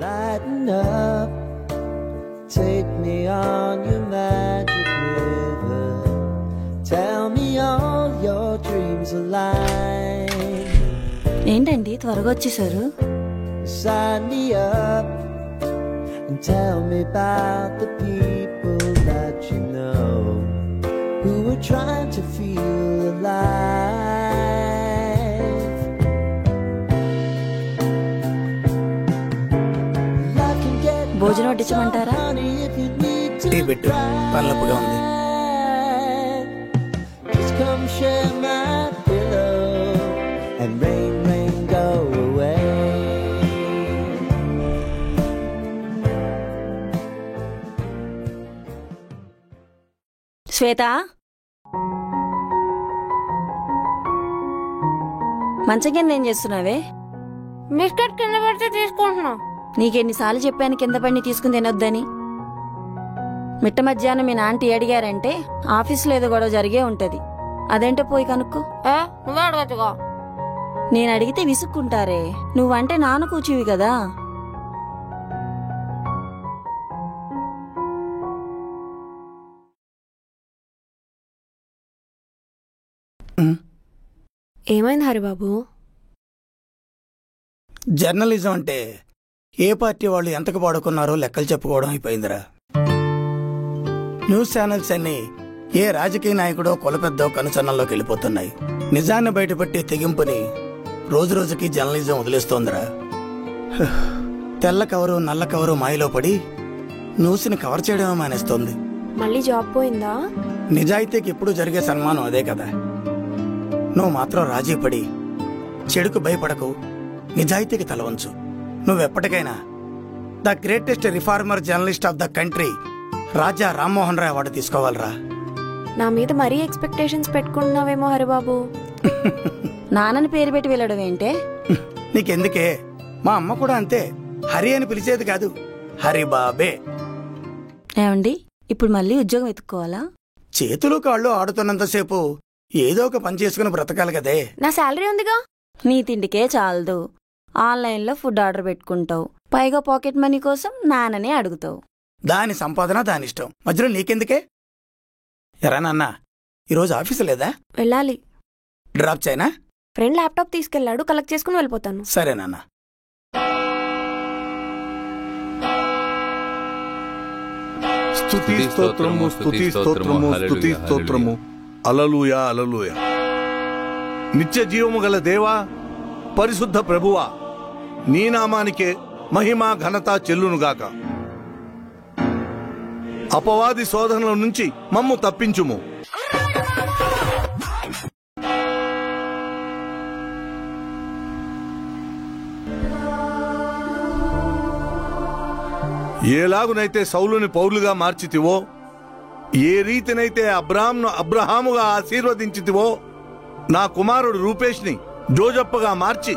Lighten up, take me on your magic river. Tell me all your dreams are lying. ఏంటండి త్వరగా వచ్చేసారు? Sign me up and tell me about the people that you know who are trying to feel alive. భోజనం వడ్డించమంటారా? Tea పెట్టు, పల్లపుగా ఉంది. Just come share my pillow and rain, rain, go away. శ్వేత, మంచం కింద ఏం చేస్తున్నావే? బిస్కెట్ కింద పడితే తీసుకుంటున్నా. నీకెన్నిసార్లు చెప్పాను కింద పడి తీసుకుని తినొద్దని? మిట్ట మధ్యాహ్నం మీ నాంటి అడిగారంటే ఆఫీసులో ఏదో గొడవ జరిగే ఉంటది. అదేంటో పోయి కనుక్కో. నువ్వే అడగచ్చుగా. నేను అడిగితే విసుక్కుంటారే. నువ్వంటే నాన్న కూచివి కదా. ఏమైంది హరిబాబు? జర్నలిజం అంటే ఏ పార్టీ వాళ్ళు ఎంతకు పాడుకున్నారో లెక్కలు చెప్పుకోవడం అయిపోయిందిరా. న్యూస్ ఛానల్స్ అన్ని ఏ రాజకీయ నాయకుడో కులపెద్దో కనుసన్నల్లోకి వెళ్ళిపోతున్నాయి. నిజాన్ని బయటపెట్టే తెగింపుని రోజు రోజుకి జర్నలిజం వదిలేస్తోందిరా. తెల్ల కవరు నల్ల కవరు మాయలో పడి న్యూస్ని కవర్ చేయడమే మానేస్తోంది. మళ్ళీ జాబ్ పోయిందా? నిజాయితీకి ఎప్పుడు జరిగే సన్మానం అదే కదా. నువ్వు మాత్రం రాజీ పడి చెడుకు భయపడకు, నిజాయితీకి తలవంచు. నువ్వెప్పటికైనా the greatest reformer journalist of the country Raja Rammohan Roy award తీసుకోవాలరా. నా మీద మరీ ఎక్స్పెక్టేషన్స్ పెట్టుకుంటున్నావేమో హరిబాబు. నాన్నని పేరు పెట్టి వెళ్ళడం ఏంటే? నీకెందుకే, మా అమ్మ కూడా అంతే. హరి అని పిలిచేది కాదు, హరిబాబే. ఏమండి, ఇప్పుడు మళ్ళీ ఉద్యోగం వెతుక్కోవాలా? చేతులు కాళ్ళు ఆడుతున్నంతసేపు ఏదో ఒక పని చేసుకుని బ్రతకాలి కదే. నా శాలరీ ఉందిగా. నీ తిండికే చాలదు. ఆన్లైన్లో ఫుడ్ ఆర్డర్ పెట్టుకుంటావు, పైగా పాకెట్ మనీ కోసం నాన్ననే అడుగుతావు. దాని సంపాదన దాని ఇష్టం, మధ్యలో నీకెందుకే? ఎరా నాన్న, ఈరోజు ఆఫీసు లేదా? వెళ్ళాలి. డ్రాప్ చేయనా? ఫ్రెండ్ ల్యాప్టాప్ తీసుకెళ్లాడు, కలెక్ట్ చేసుకుని వెళ్ళిపోతాను. సరే నాన్న. స్తుతి స్తోత్రము, స్తుతి స్తోత్రము, స్తుతి స్తోత్రము. హల్లెలూయా, హల్లెలూయా. నిత్య జీవము గల దేవా, పరిశుద్ధ ప్రభువా, నీ నామానికే మహిమ ఘనత చెల్లునుగాక. అపవాది శోధనల నుంచి మమ్ము తప్పించుము. ఏలాగునైతే సౌలుని పౌలుగా మార్చితివో, ఏ రీతినైతే అబ్రాహామును అబ్రహాముగా ఆశీర్వదించితివో, నా కుమారుడు రూపేష్ని జోజప్పగా మార్చి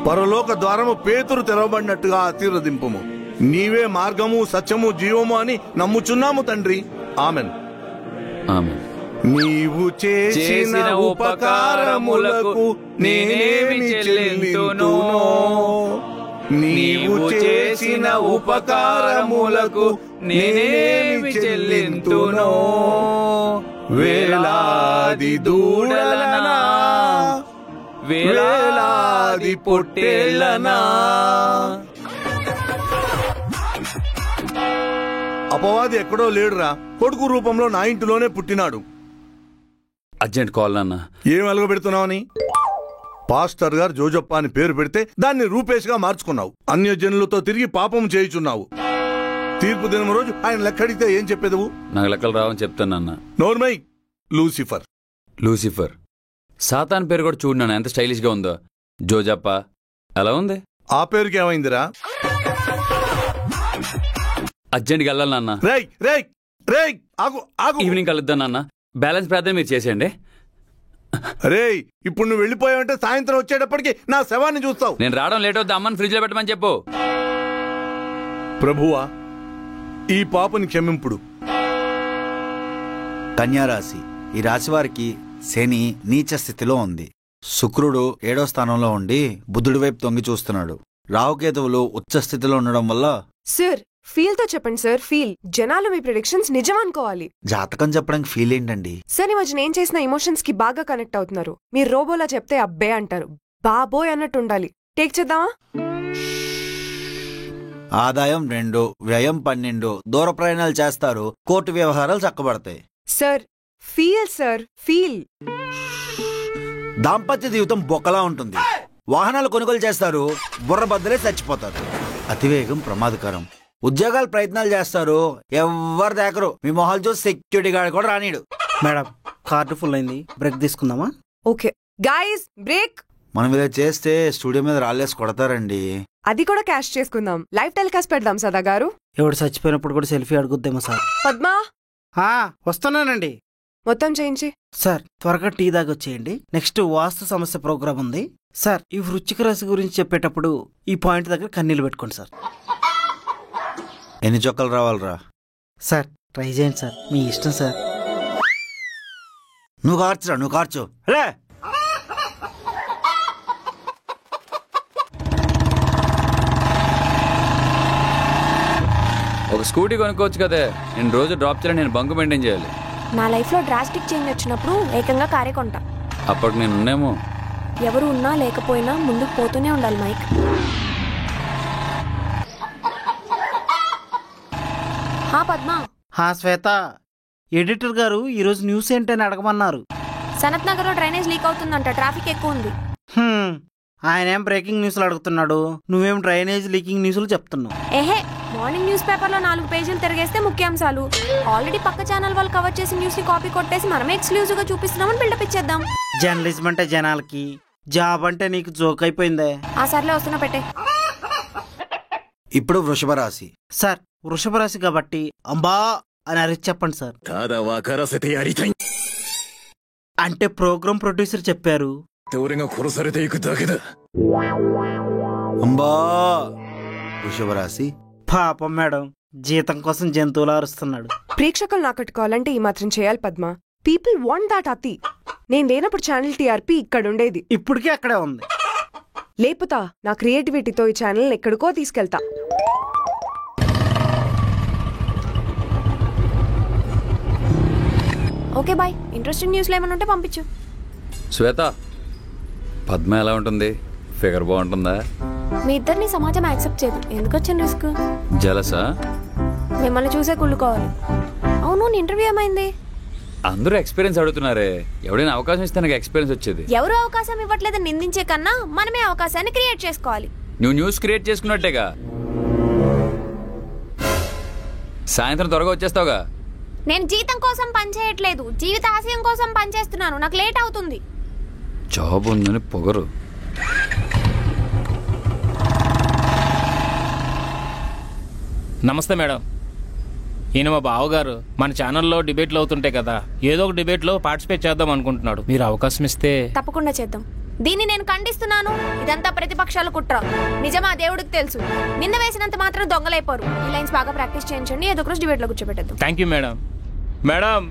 పరలోక ద్వారము పేతురు తెరవబడినట్టుగా ఆశీర్వదింపుము. నీవే మార్గము, సత్యము, జీవము అని నమ్ముచున్నాము తండ్రి. ఆమెన్. నీవు చేసిన ఉపకారములకు నేనేమి చెల్లింతును? నీవు చేసిన ఉపకారములకు నేనేమి చెల్లింతును? వేలాది దూడలనా, వేలాది పొట్టేళ్లనా? అపవాది ఎక్కడో లేడురా, కొడుకు రూపంలో నా ఇంటిలోనే పుట్టినాడు. అర్జెంట్ కాల్ నాన్న. ఏం వెలగబెడుతున్నావని? పాస్టర్ గారు జోజప్ప అని పేరు పెడితే దాన్ని రూపేష్ గా మార్చుకున్నావు. అన్యజనులతో తిరిగి పాపం చేయుచున్నావు. తీర్పు దినం రోజు ఆయన లెక్కడితే ఏం చెప్పేదవు? నాకు లెక్కలు రావని చెప్తానన్న. నోర్మై. లూసిఫర్. లూసిఫర్ సాతాన్ పేరు కూడా చూడు నాన్న, ఎంత స్టైలిష్ గా ఉందో. జోజప్ప ఎలా ఉంది? ఆ పేరుకి ఏమైందిరా? అర్జెంట్గా వెళ్ళాలి నాన్న. రేయ్ రేయ్ రేయ్, ఆగు ఆగు. ఈవినింగ్ కలుద్దాం నాన్న. బ్యాలెన్స్ ప్రార్థన మీరు చేసేయండి. రేయ్, ఇప్పుడు నువ్వు వెళ్ళిపోయావంటే సాయంత్రం వచ్చేటప్పటికి నా శవాన్ని చూస్తావు. నేను రావడం లేట్ అవుతుంది, అమ్మని ఫ్రిడ్జ్ లో పెట్టమని చెప్పు. ప్రభువా, ఈ పాపని క్షమింపుడు. కన్యారాశి. ఈ రాశి వారికి శని నీచ స్థితిలో ఉంది. శుక్రుడు 7వ స్థానంలో ఉండి బుధుడి వైపు తొంగి చూస్తున్నాడు. రాహుకేతువులు ఉచ్చ స్థితిలో ఉండడం వల్ల సార్ ఫీల్ తో చెప్పండి సార్. ఫీల్. జనాలు మీ ప్రిడిక్షన్స్ నిజం అనుకోవాలి. జాతకం చెప్పడానికి ఫీల్ ఏంటండి? సార్ ఈ మధ్య నేను చేసిన ఎమోషన్స్ కి బాగా కనెక్ట్ అవుతున్నారు. మీరు రోబోలా చెప్తే అబ్బే అంటారు. బాబోయ్ అన్నట్టు ఉండాలి. టేక్ చేద్దామా? ఆదాయం 2, వ్యయం 12. దూర ప్రయాణాలు చేస్తారు. కోర్టు వ్యవహారాలు చక్కబడతాయి. Sir feel sir feel. దాంపత్య జీవితం బొక్కలా ఉంటుంది. వాహనాలు కొనుగోలు చేస్తారు. బుర్ర బద్దలే చచ్చిపోతారు. అతివేగం ప్రమాదకరం. ఉద్యోగాలు ప్రయత్నాలు చేస్తారు. ఎవ్వరు దాకరు. మీ మొహాలు చూసి సెక్యూరిటీ గార్డ్ కూడా రానీడు. మేడం కార్డు ఫుల్ అయింది, బ్రేక్ తీసుకుందామా? Okay guys break. మనం ఇలా చేస్తే స్టూడియో మీద రాళ్ళేసి కొడతారండి. అది కూడా క్యాష్ చేసుకుందాం. లైవ్ టెలికాస్ట్ పెడదాం సదా గారు. ఎవడు చచ్చిపోయినప్పుడు కూడా సెల్ఫీ అడుగుద్దేమో సార్. పద్మా వస్తున్నానండి. మొత్తం చేయించి. సార్ త్వరగా టీ దాగొచ్చేయండి. నెక్స్ట్ వాస్తు సమస్య ప్రోగ్రామ్ ఉంది సార్. ఈ వృశ్చిక రాశి గురించి చెప్పేటప్పుడు ఈ పాయింట్ దగ్గర కన్నీళ్ళు పెట్టుకోండి సార్. ఎన్ని చొక్కలు రావాలరా? సార్ ట్రై చేయండి సార్, మీ ఇష్టం సార్. నువ్వు కార్చు లే. ఒక స్కూటీ కొనుక్కోవచ్చు కదే. నేను రోజు డ్రాప్ చేయాలి, నేను బంకు మెయింటైన్ చేయాలి. నా లైఫ్లో డ్రాస్టిక్ చేంజ్ వచ్చినప్పుడు ఏకంగా కారే కొంటా. అప్పటికి నేను ఉన్నామో. ఎవరు ఉన్నా లేకపోయినా ముందుకు పోతూనే ఉండాలి మైక్. పద్మా. శ్వేత, ఎడిటర్ గారు ఈరోజు న్యూస్ ఏంటని అడగమన్నారు. సనత్ నగర్ లో డ్రైనేజ్ లీక్ అవుతుందంట, ట్రాఫిక్ ఎక్కువ ఉంది. ఆయన ఏం బ్రేకింగ్ న్యూస్లు అడుగుతున్నాడు, నువ్వేం డ్రైనేజ్ లీకింగ్ న్యూస్లు చెప్తున్నావు. ఏహే, మార్నింగ్ న్యూస్ పేపర్ లో 4 పేజీలు తిరిగేస్తే ముఖ్యాంశాలు. ఆల్రెడీ పక్క ఛానల్ వాళ్ళు కవర్ చేసి న్యూస్ ని కాపీ కొట్టేసి మనమే ఎక్స్క్లూజివ్ గా చూపిస్తున్నామని బిల్డప్ ఇచ్చేద్దాం. జర్నలిజం అంటే జనాలకి, జాబ్ అంటే నీకు జోక్ అయిపోయిందే. ఆ సర్లే వస్తున్నా పెట్టే. ఇప్పుడు వృషభ రాశి. సార్ వృషభ రాశి కాబట్టి అంబా అని అరిచి చెప్పండి సార్. అంటే ప్రోగ్రామ్ ప్రొడ్యూసర్ చెప్పారు. అంబా. వృషభ రాశి. పాపం మేడం, జీతం కోసం జంతువులు అరుస్తున్నాడు. ప్రేక్షకులు నాకట్టుకోవాలంటే ఈ మాత్రం చేయాలి పద్మ. పీపుల్ వాంట్ దాట్ అతి. నేను లేనప్పుడు ఛానల్ టీఆర్పీ ఇక్కడ ఉండేది. ఇప్పటికీ అక్కడే ఉంది. లేపుతా, నా క్రియేటివిటీతో ఈ ఛానల్ ఎక్కడికో తీసుకెళ్తా. Okay bye. ఇంట్రెస్టింగ్ న్యూస్లో ఏమైనా ఉంటే పంపించు. శ్వేత, పద్మ ఎలా ఉంటుంది? ఫిగర్ బాగుంటుందా? మీ ఇద్దరిని సమాజం యాక్సెప్ట్ చేయదు. ఎందుకు వచ్చిన రిస్క్? జలసా? మిమ్మల్ని చూసే కుళ్ళుకోవాలి. అవును, ఇంటర్వ్యూ ఏమైంది? అందరూ ఎక్స్పీరియన్స్ అడుగుతున్నారే. ఎవడైనా అవకాశం ఇస్తే నాకు ఎక్స్పీరియన్స్ వచ్చేది. ఎవరు అవకాశం ఇవ్వట్లేదని నిందించే కన్నా మనమే అవకాశాన్ని క్రియేట్ చేసుకోవాలి. నువ్వు న్యూస్ క్రియేట్ చేసుకున్నట్టేగా. సాయంత్రం త్వరగా వచ్చేస్తావుగా. నేను జీతం కోసం పనిచేయట్లేదు, జీవిత ఆశయం కోసం పనిచేస్తున్నాను. నాకు లేట్ అవుతుంది. జాబ్ ఉందని పొగరు. నమస్తే మేడం. ఈయన మా బావగారు. మన ఛానల్లో డిబేట్లు అవుతుంటాయి కదా, ఏదో ఒక డిబేట్లో పార్టిసిపేట్ చేద్దాం అనుకుంటున్నాడు. మీరు అవకాశం ఇస్తే తప్పకుండా చేద్దాం. దీన్ని నేను ఖండిస్తున్నాను. ఇదంతా ప్రతిపక్షాల కుట్ర. నిజమా దేవుడికి తెలుసు. నిన్న వేసినంత మాత్రం దొంగలైపోరు. ఈ లైన్స్ బాగా ప్రాక్టీస్ చేయించండి. ఏదో ఒక రోజు డిబేట్లో కూర్చోబెట్టేద్దాం. Thank you madam. మేడం,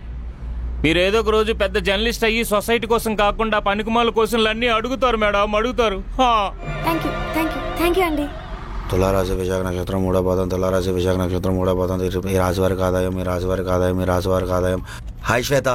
మీరు ఏదో ఒక రోజు పెద్ద జర్నలిస్ట్ అయ్యి సొసైటీ కోసం కాకుండా పనికిమాల క్వశ్చన్లు అన్నీ అడుగుతారు మేడం, అడుగుతారు. థ్యాంక్ యూ అండి. తులారాశి విశాఖ నక్షత్రం 3వ పాదం. తులారాశి విశాఖ నక్షత్రం 3వ పాదం. ఈ రాశివారికి ఆదాయం, ఈ రాశివారికి ఆదాయం, ఈ రాశివారికి ఆదాయం. హాయ్ శ్వేత.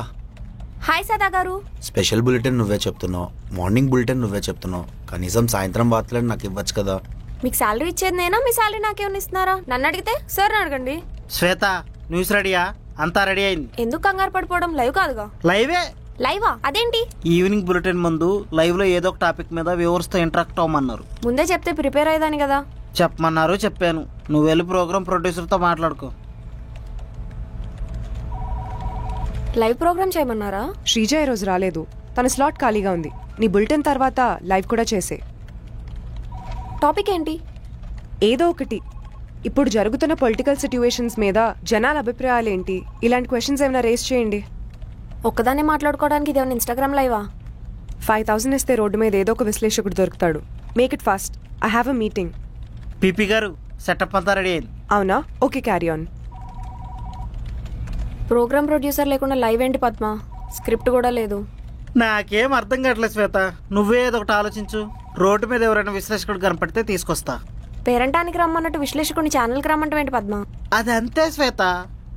హాయ్ సదా గారు. స్పెషల్ బులెటిన్ నువ్వే చెప్తున్నావు, మార్నింగ్ బులెటిన్ నువ్వే చెప్తున్నావు. కనీసం సాయంత్రం వార్తలను నాకు ఇవ్వచ్చు కదా. మీకు శాలరీ ఇచ్చేది నేనా, మీ శాలరీ నాకేమన్నా ఇస్తున్నారా? నన్ను అడిగితే సార్ అడగండి. శ్వేత, న్యూస్ రెడీయా? అంతా రెడీ అయింది. ఎందుకు కంగారు పడిపోవడం? లైవ్ కాదుగా. లైవే. లైవా? అదేంటి? ఈవినింగ్ బులెటిన్ ముందు లైవ్ లో ఏదో ఒక టాపిక్ మీద వ్యూవర్స్ తో ఇంటరాక్ట్ అవ్వమన్నారు. ముందే చెప్తే ప్రిపేర్ అయ్యేదాన్ని కదా. చెప్పమన్నారు, చెప్పాను. నువ్వు వెళ్ళి ప్రోగ్రామ్ ప్రొడ్యూసర్ తో మాట్లాడుకో. Live programme చేయమన్నారా? శ్రీజ ఈ రోజు రాలేదు, తన స్లాట్ ఖాళీగా ఉంది. నీ బులెటిన్ తర్వాత లైవ్ కూడా చేసే. టాపిక్ ఏంటి? ఏదో ఒకటి. ఇప్పుడు జరుగుతున్న పొలిటికల్ సిట్యుయేషన్స్ మీద జనాల అభిప్రాయాలు ఏంటి, ఇలాంటి క్వశ్చన్స్ ఏమైనా రేస్ చేయండి. ఒక్కదాన్ని మాట్లాడుకోవడానికి ఇదేమైనా ఇన్స్టాగ్రామ్ లైవా? 5000 ఇస్తే రోడ్డు మీద ఏదో ఒక విశ్లేషకుడు దొరుకుతాడు. Make it fast. I have a meeting. PP గారు, సెటప్ అంతా రెడీ అయింది. అవునా? Okay, carry on. Program producer లేకుండా లైవ్ ఏంటి పద్మ? స్క్రిప్ట్ కూడా లేదు. నాకేం అర్థం కావట్లేదు శ్వేత, నువ్వే ఏదో ఒకటి ఆలోచించు. రోడ్డు మీద ఎవరైనా విశ్లేషకుడు కనపడితే తీసుకొస్తా. పేరంటానికి రమ్మన్నట్టు విశ్లేషకుని ఛానల్కి రమ్మంటాం ఏంటి పద్మ? అది అంతే శ్వేత.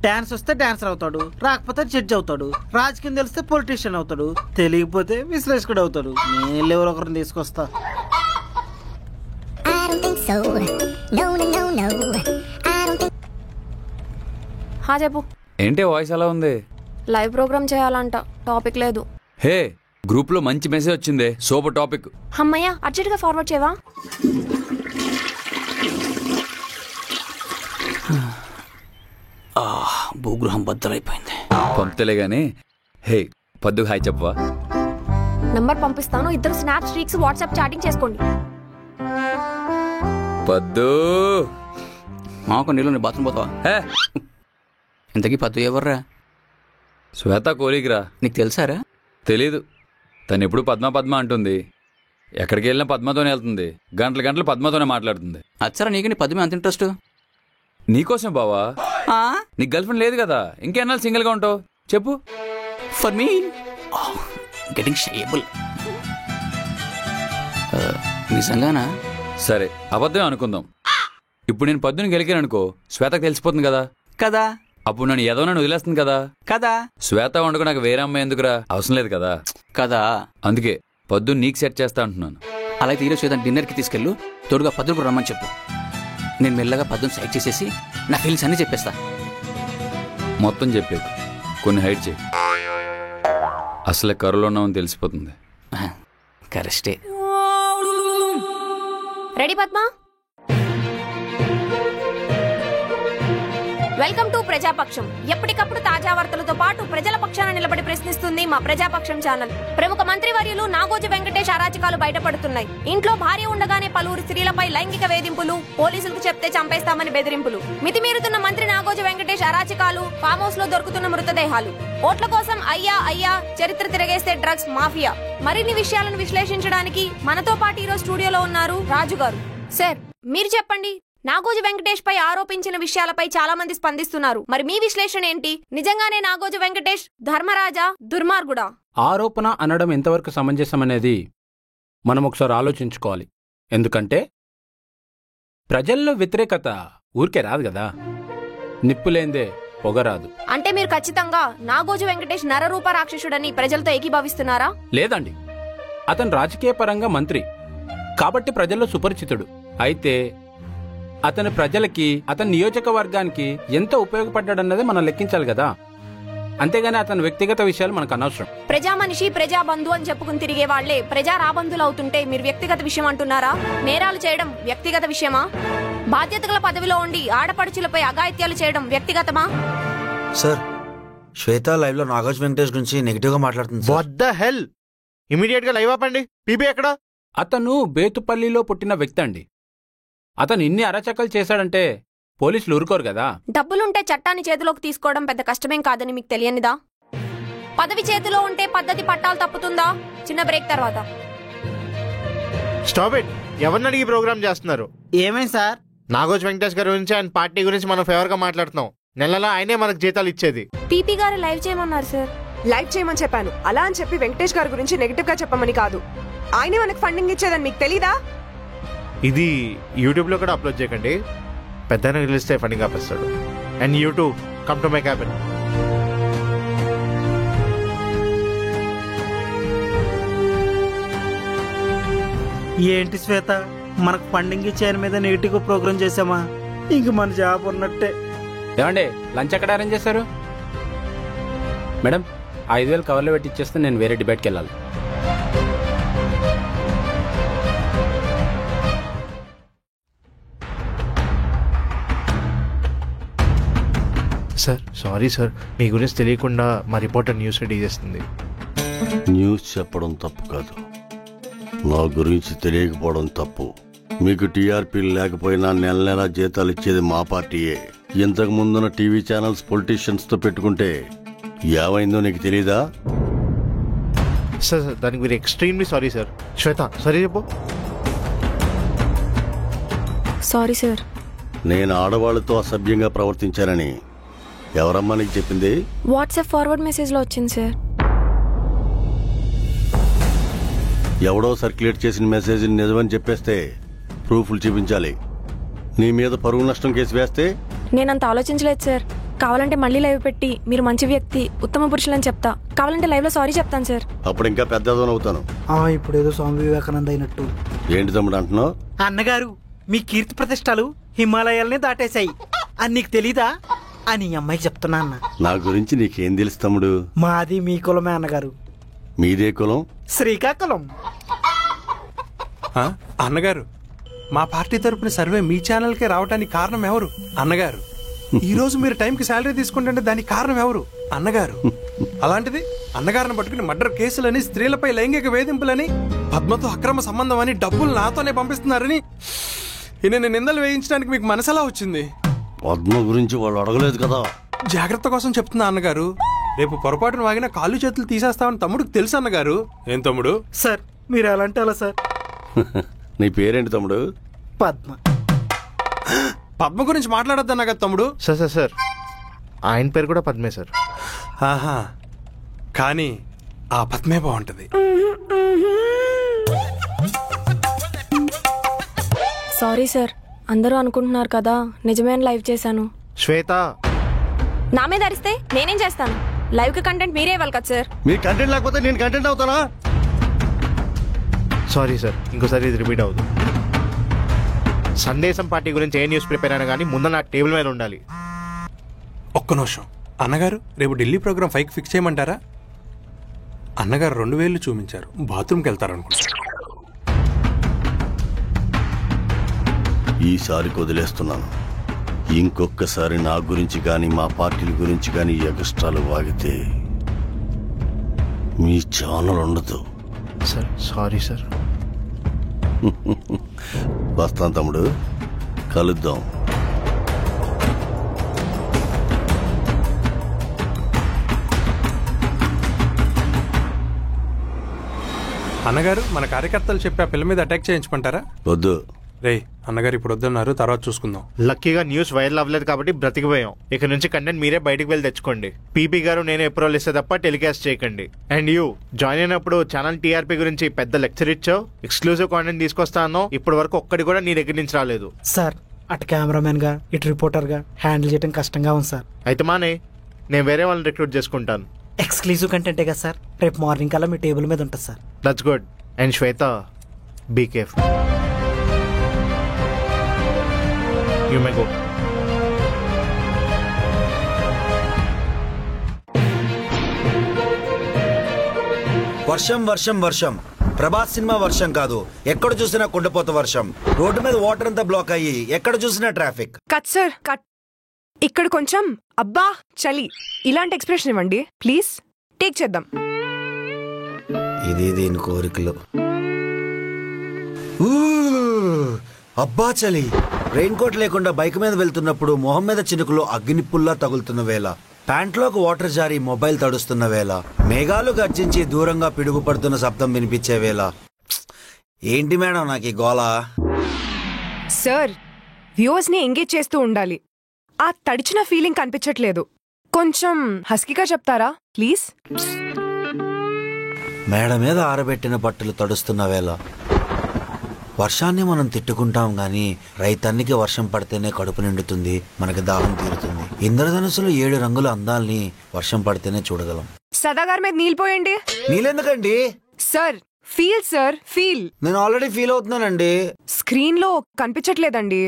డాన్స్ వస్తే డాన్సర్ అవుతాడు, రాకపోతే జడ్జి అవుతాడు, రాజకీయం తెలిస్తే పొలిటీషియన్ అవుతాడు, తెలియకపోతే విశ్లేషకుడు అవుతాడు. నేను ఎవరో ఒకరిని తీసుకొస్తా. చెప్పు. ఏంటి వాయిస్ అలా ఉంది? లైవ్ ప్రోగ్రామ్ చేయాలంట, టాపిక్ లేదు. హే, గ్రూప్ లో మంచి మెసేజ్ వచ్చింది, సూపర్ టాపిక్. అమ్మయ్య, అర్జెంట్ గా ఫార్వర్డ్ చేయవా? భూగృహం బద్దలైపోయింది. పంపుతలే గానీ హే పద్దుకు హాయ్ చెప్పవా? నంబర్ పంపిస్తాను, ఇద్దరు స్నాప్ స్ట్రీక్స్ వాట్సాప్ చాటింగ్ చేసుకోండి. పద్దు మాకు నీళ్ళు బాత్రూమ్ పోతావా? ఇంతకీ పద్దు ఎవర్రా? శ్వేత కోలీగ్రా. నీకు తెలుసారా? తెలీదు. తను ఎప్పుడు పద్మ పద్మ అంటుంది, ఎక్కడికి వెళ్ళినా పద్మతోనే వెళ్తుంది, గంటల గంటలు పద్మతోనే మాట్లాడుతుంది. అచ్చరా, నీకు నీ పద్మ అంత ఇంట్రెస్ట్? నీకోసం బావా. నీకు గర్ల్ ఫ్రెండ్ లేదు కదా, ఇంకెన్నాళ్ళు సింగిల్ గా ఉంటావు చెప్పు. ఫర్ మీ గెటింగ్ షేబుల్. నిజంగానా? సరే అబద్ధం అనుకుందాం. ఇప్పుడు నేను పద్దుని గెలికాను అనుకో, శ్వేతకు తెలిసిపోతుంది కదా. కదా. అప్పుడు నన్ను ఏదో నన్ను వదిలేస్తుంది కదా. కదా. శ్వేత వండుకు నాకు వేరే అమ్మాయి ఎందుకురా, అవసరం లేదు కదా. కదా. అందుకే పద్దు నీకు సెట్ చేస్తా అంటున్నాను. అలా అయితే ఈరోజు శ్వేత డిన్నర్కి తీసుకెళ్ళు, తోడుగా పద్దును కూడా రమ్మని చెప్పు. నేను మెల్లగా పద్దును సైడ్ చేసేసి నా ఫీలింగ్స్ అన్నీ చెప్పేస్తా. మొత్తం చెప్పేది, కొన్ని హైడ్ చేయి. అసలే కరులో ఉన్నామని తెలిసిపోతుంది. కరెస్టే. Ready Padma? Welcome to Prajapaksham. ఎప్పటికప్పుడు తాజా వార్తలతో పాటు ప్రజల పక్షాన నిలబడి ప్రశ్నిస్తుంది మా ప్రజాపక్షం ఛానల్. ప్రముఖ మంత్రివర్యులు నాగోజు వెంకటేష్ అరాచకాలు బయటపడుతున్నాయి. ఇంట్లో భార్య ఉండగానే పలువురు స్త్రీలపై లైంగిక వేధింపులు, పోలీసులకు చెప్తే చంపేస్తామని బెదిరింపులు, మితిమీరుతున్న మంత్రి నాగోజు వెంకటేష్ అరాచకాలు, ఫామ్ హౌస్ లో దొరుకుతున్న మృతదేహాలు, ఓట్ల కోసం అయ్యా చరిత్ర తిరగేస్తే డ్రగ్స్ మాఫియా, మరిన్ని విషయాలను విశ్లేషించడానికి మనతో పాటు ఈరోజు స్టూడియోలో ఉన్నారు రాజు గారు. సార్, మీరు చెప్పండి. నాగోజు వెంకటేష్ పై ఆరోపించిన విషయాలపై చాలా మంది స్పందిస్తున్నారు. మరి మీ విశ్లేషణ ఏంటి? నిజంగానే నాగోజు వెంకటేష్ ధర్మరాజా, దుర్మార్గుడా? ఆరోపణ అనడం ఎంతవరకు సమంజసం అనేది మనం ఒకసారి ఆలోచించుకోవాలి. ఎందుకంటే ప్రజల్లో వ్యతిరేకత ఊరికే రాదు కదా, నిప్పులేందే పొగరాదు. అంటే మీరు ఖచ్చితంగా నాగోజు వెంకటేష్ నరరూప రాక్షసుడని ప్రజలతో ఏకీభవిస్తున్నారా? లేదండి, అతను రాజకీయ పరంగా మంత్రి కాబట్టి ప్రజల్లో సుపరిచితుడు. అయితే అతని ప్రజలకి, అతని నియోజకవర్గానికి ఎంత ఉపయోగపడ్డాడన్నదే మనం లెక్కించాలి కదా. అంతేగాని అతని వ్యక్తిగత విషయాలు మనకు అనవసరం. ప్రజా మనిషి, ప్రజా బంధు అని చెప్పుకుని తిరిగే వాళ్లే ప్రజా రాబంధులు అవుతుంటే మీరు వ్యక్తిగత విషయం అంటున్నారా? నేరాలు చేయడం వ్యక్తిగత విషయమా? బాధ్యతల పదవిలో ఉండి ఆడపడుచులపై అఘాయిత్యాలు చేయడం వ్యక్తిగతమా? సార్, శ్వేత లైవ్ లో నాగోజు వెంకటేష్ గురించి నెగిటివ్ గా మాట్లాడుతుంది. What the hell? ఇమీడియట్ గా లైవ్ ఆపండి. పీపీ ఎక్కడ? అతను బేతుపల్లిలో పుట్టిన వ్యక్తి అండి. అతను ఇన్ని అరాచకాలు చేశాడంటే పోలీసులు ఊరుకోరు కదా. డబ్బులుంటే చట్టాన్ని చేతిలోకి తీసుకోవడం పెద్ద కష్టమేం కాదని మీకు తెలియనిదా? పదవి చేతిలో ఉంటే పద్ధతి పట్టాలు తప్పుతుందా? చిన్న బ్రేక్ తర్వాత. Stop it. ఎవరిని అడిగి ప్రోగ్రామ్ చేస్తున్నారు? ఏమైంది సార్? నాగోజు వెంకటేష్ గారి గురించి, ఆయన పార్టీ గురించి మనం ఫేవర్ గా మాట్లాడుతున్నాం. నెలలో ఆయనే మనకు జీతాలు ఇచ్చేది. పీపీ గారు లైవ్ చేయమన్నారు సార్. లైవ్ చేయమని చెప్పాను. అలా అని చెప్పి వెంకటేష్ గారి గురించి నెగిటివ్ గా చెప్పమని కాదు. ఆయనే మనకు ఫండింగ్ ఇచ్చేదని మీకు తెలీదా? ఇది యూట్యూబ్ లో కూడా అప్లోడ్ చేయకండి, పెద్ద రిలీజ్ ఫండింగ్ ఆపేస్తాడు. And YouTube come to my cabin. ఏంటి శ్వేత, మనకు ఫండింగ్ ఇచ్చే ఆయన మీద నెగిటివ్ గా ప్రోగ్రామ్ చేసామా? ఇంక మన జాబ్ ఉన్నట్టే. ఏమండి, లంచ్ ఎక్కడ అరేంజ్ చేశారు? మేడం, 5,000 కవర్లో పెట్టి ఇచ్చేస్తే నేను వేరే డిబేట్కి వెళ్ళాలి. సార్, సారీ సార్, మీ గురించి తెలియకుండా మా రిపోర్టర్ న్యూస్ రెడీ చేస్తుంది. న్యూస్ చెప్పడం తప్పు కాదు, నా గురించి తెలియకపోవడం తప్పు. మీకు టీఆర్పీ లేకపోయినా నెల నెలా జీతాలు ఇచ్చేది మా పార్టీయే. ఇంతకు ముందున్న టీవీ ఛానల్స్ పొలిటీషియన్స్ తో పెట్టుకుంటే ఏమైందో నీకు తెలీదా? సార్, దానికి మీరు ఎక్స్ట్రీమ్లీ సారీ సార్. శ్వేత, సారీ చెప్పు. Sorry sir. నేను ఆడవాళ్లతో అసభ్యంగా ప్రవర్తించానని ఎవరమ్మా నీకు చెప్పింది? వాట్సాప్ ఫార్వర్డ్ మెసేజ్లో వచ్చింది సార్. ఎవడో సర్క్యులేట్ చేసిన మెసేజ్ నిజమని చెప్పేస్తే ప్రూఫ్లు చూపించాలి. నీ మీద పరువు నష్టం కేసు వేస్తే? నేనంత ఆలోచించలేదు సార్. కావాలంటే మళ్ళీ లైవ్ పెట్టి మీరు మంచి వ్యక్తి, ఉత్తమ పురుషులని చెప్తా. కావాలంటే లైవ్ లో సారీ చెప్తాను సార్. అప్పుడు ఇంకా పెద్దదోనవుతాను. ఇప్పుడు ఏదో స్వామి వివేకానంద అయినట్టు. ఏంటి తమ్ముడు అంటున్నావు? అన్నగారు, మీ కీర్తి ప్రతిష్టలు హిమాలయాల్ని దాటేశాయి అని నీకు తెలీదా అని అమ్మాయికి చెప్తున్నా అన్న. నా గురించి నీకేం తెలుసు తమ్ముడు? మాది మీ కులమే అన్నగారు. మీదే కులం? శ్రీకాకుళం. అన్నగారు, మా పార్టీ తరపున సర్వే మీ ఛానల్కే రావడానికి కారణం ఎవరు అన్నగారు? ఈ రోజు మీరు టైంకి శాలరీ తీసుకుంటుంటే దానికి కారణం ఎవరు అన్నగారు? అలాంటిది అన్నగారిని పట్టుకుని మర్డర్ కేసులని, స్త్రీలపై లైంగిక వేధింపులని, పద్మతో అక్రమ సంబంధం అని, డబ్బులు నాతోనే పంపిస్తున్నారని ఇన్ని నిందలు వేయించడానికి మీకు మనసెలా వచ్చింది? పద్మ గురించి వాళ్ళు అడగలేదు కదా. జాగ్రత్త కోసం చెప్తున్నా అన్నగారు. రేపు పొరపాటును వాగిన కాళ్ళు చేతులు తీసేస్తామని తమ్ముడికి తెలుసు అన్నగారు. ఏం తమ్ముడు? సార్ మీరు ఎలా అంటే అలా సార్. నీ పేరేంటి తమ్ముడు? పద్మ. పద్మ గురించి మాట్లాడొద్దన్నా కదా తమ్ముడు. సార్ సార్ సార్ ఆయన పేరు కూడా పద్మే సార్. ఆహా, కానీ ఆ పద్మే బాగుంటది. సారీ సార్, అందరూ అనుకుంటున్నారు కదా నిజమే లైవ్ చేశాను. శ్వేత, నా మీద అరిస్తే నేనేం చేస్తాను? లైవ్ కి కంటెంట్ మీరే ఇవ్వాలి కదా సార్. మీ కంటెంట్ లేకపోతే నేను కంటెంట్ అవుతానా? సారీ సార్, ఇంకోసారి ఇది రిపీట్ అవ్వదు. సందేశం పార్టీ గురించి ఏ న్యూస్ ప్రిపేర్ అయినా కానీ ముందు నా టేబుల్ మీద ఉండాలి. ఒక్క నిమిషం అన్నగారు, రేపు ఢిల్లీ ప్రోగ్రామ్ 5కి ఫిక్స్ చేయమంటారా? అన్నగారు 2000 చూపించారు, బాత్రూమ్కి వెళ్తారనుకుంటా. ఈసారి వదిలేస్తున్నాను. ఇంకొకసారి నా గురించి కానీ మా పార్టీల గురించి కానీ ఎగస్ట్రాలు వాగితే మీ ఛానల్ ఉండదు సార్. Sorry sir. వస్తాను తమ్ముడు, కలుద్దాం. అన్నగారు, మన కార్యకర్తలు చెప్పి ఆ పిల్ల మీద అటాక్ చేయించమంటారా? వద్దు రే అన్నగారు, ఇప్పుడు వద్దన్నారు, తర్వాత చూసుకుందాం. లక్కీగా న్యూస్ వైరల్ అవ్వలేదు కాబట్టి బ్రతికిపోయాం. ఇక నుంచి కంటెంట్ మీరే బయటకు వెళ్ళి తెచ్చుకోండి. పీపీ గారు నేను అప్రూవల్ ఇస్తే తప్ప టెలికాస్ట్ చేయకండి. అండ్ యూ జాయిన్ అయినప్పుడు ఛానల్ టీఆర్పీ గురించి పెద్ద లెక్చర్ ఇచ్చావు, ఎక్స్క్లూజివ్ కాంటెంట్ తీసుకొస్తాను. ఇప్పటి వరకు ఒక్కడి కూడా నీ దగ్గర నుంచి రాలేదు. సార్, అటు కెమెరామెన్ గా ఇటు రిపోర్టర్ గా హ్యాండిల్ చేయడం కష్టంగా ఉంది సార్. అయితే మానే, నేను వేరే వాళ్ళని రిక్రూట్ చేసుకుంటాను. ఎక్స్క్లూజివ్ కంటెంటే కదా సార్. రేపు మార్నింగ్ కల్లా మీ టేబుల్ మీద ఉంటుంది sir. That's good. And Shweta, be careful. You may go. వర్షం వర్షం వర్షం. ప్రభాస్ సినిమా వర్షం కాదు, ఎక్కడ చూసినా కుండపోత వర్షం. రోడ్డు మీద వాటర్ అంతా బ్లాక్ అయ్యి ఎక్కడ చూసినా ట్రాఫిక్. Cut sir, cut. ఇక్కడ కొంచెం అబ్బా చలి ఇలాంటి ఎక్స్ప్రెషన్ ఇవ్వండి ప్లీజ్. టేక్ చేద్దాం. ఇది దీని కోరికలు. అబ్బా చలి. రెయిన్ కోట్ లేకుండా బైక్ మీద వెళ్తున్నప్పుడు మొహం మీద చినుకులు అగ్నిపుల్లా తగులుతున్న వేళ, ప్యాంట్లోకి వాటర్ జారి మొబైల్ తడుస్తున్న వేళ, మేఘాలు గర్జించి దూరంగా పిడుగు పడుతున్న శబ్దం వినిపించే వేళ. ఏంటి మేడం నాకు ఈ గోళ? సార్, వ్యూవర్స్ ని ఎంగేజ్ చేస్తూ ఉండాలి. ఆ తడిచిన ఫీలింగ్ కనిపించట్లేదు. కొంచెం హస్కీగా చెప్తారా ప్లీజ్? మేడ మీద ఆరబెట్టిన బట్టలు తడుస్తున్న వేళ, వర్షాన్ని మనం తిట్టుకుంటాం గాని రైతన్నికి వర్షం పడితేనే కడుపు నిండుతుంది, మనకి దాహం తీరుతుంది. ఇంద్రధనుసులో 7 రంగుల అందాల్ని వర్షం పడితేనే చూడగలం. సదాగారి మీద నీళ్ళు పోయండి. నీళ్ళెందుకండి? Sir feel, sir feel. నేను ఆల్రెడీ ఫీల్ అవుతున్నానండి. స్క్రీన్ లో కనిపించట్లేదండి.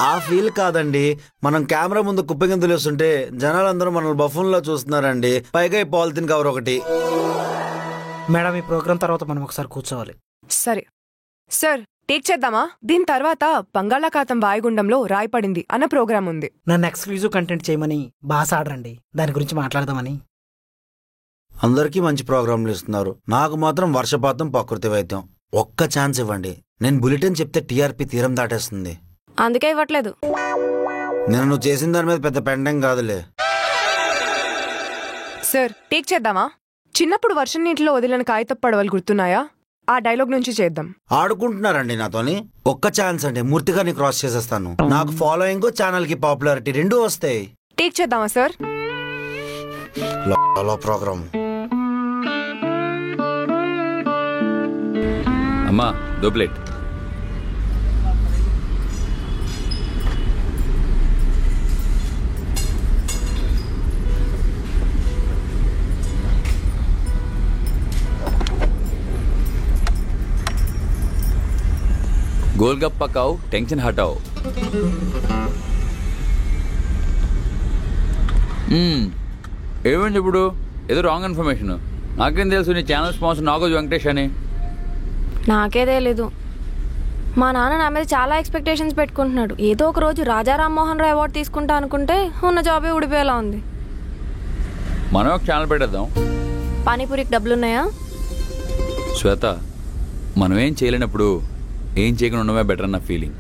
ఆ ఫీల్ కాదండి, మనం కెమెరా ముందు కుప్పగిందులు వేస్తుంటే జనాలందరూ మనల్ని బఫూన్ లో చూస్తున్నారండి. పైగా ఈ పాలిథిన్ కవర్ ఒకటి. మేడం, ఈ ప్రోగ్రామ్ తర్వాత మనం ఒకసారి కూర్చోవాలి. సరే సార్, టేక్ చేద్దామా? దీని తర్వాత బంగాళాఖాతం వాయుగుండంలో రాయపడింది అన్న ప్రోగ్రామ్ ఉంది. నన్ను ఎక్స్క్లూజివ్ కంటెంట్ చేయమని బాస్ ఆర్డరండి, దాని గురించి మాట్లాడదామని. అందరికీ మంచి ప్రోగ్రాంలు ఇస్తున్నారు, నాకు మాత్రం వర్షపాతం ప్రకృతి వైద్యం. ఒక్క ఛాన్స్ ఇవ్వండి. నేను బులెటిన్ చెప్తే టీఆర్పీ తీరం దాటేస్తుంది. అందుకే ఇవ్వట్లేదు. నేను నువ్వు చేసిన దాని మీద పెద్ద పెండింగ్ కాదులే. సార్, టేక్ చేద్దామా? చిన్నప్పుడు వర్షం నీటిలో వదిలిన కాగితపు పడవలు గుర్తున్నాయా? ఆ డైలాగ్ నుంచి చేద్దాం. ఆడుకుంటున్నారండి నాతోని. ఒక్క ఛాన్స్ అండి, మూర్తిగా నీ క్రాస్ చేసేస్తాను. నాకు ఫాలోయింగ్, ఛానల్ కి పాపులారిటీ 2 వస్తాయి. టేక్ చేద్దామా సార్? ప్రోగ్రామ్. అమ్మా దో ప్లేట్. గోల్గప్ప కావు, టెన్షన్ హటావు. ఏమండి ఇప్పుడు ఏదో రాంగ్ ఇన్ఫర్మేషన్. నాకేం తెలుసు నీ ఛానల్ స్పాన్సర్ నాగోజు వెంకటేష్ అని. నాకే తెలీదు. మా నాన్న నా మీద చాలా ఎక్స్పెక్టేషన్స్ పెట్టుకుంటున్నాడు. ఏదో ఒక రోజు రాజా రామ్మోహన్ రాయ్ అవార్డు తీసుకుంటా అనుకుంటే ఉన్న జాబే ఊడిపోయేలా ఉంది. మనం ఒక ఛానల్ పెట్టేద్దాం. పానీపూరికి డబ్బులున్నాయా? శ్వేత, మనం ఏం చేయలేనప్పుడు ఏం చేయకుండా ఉండమే బెటర్ అన్న ఫీలింగ్.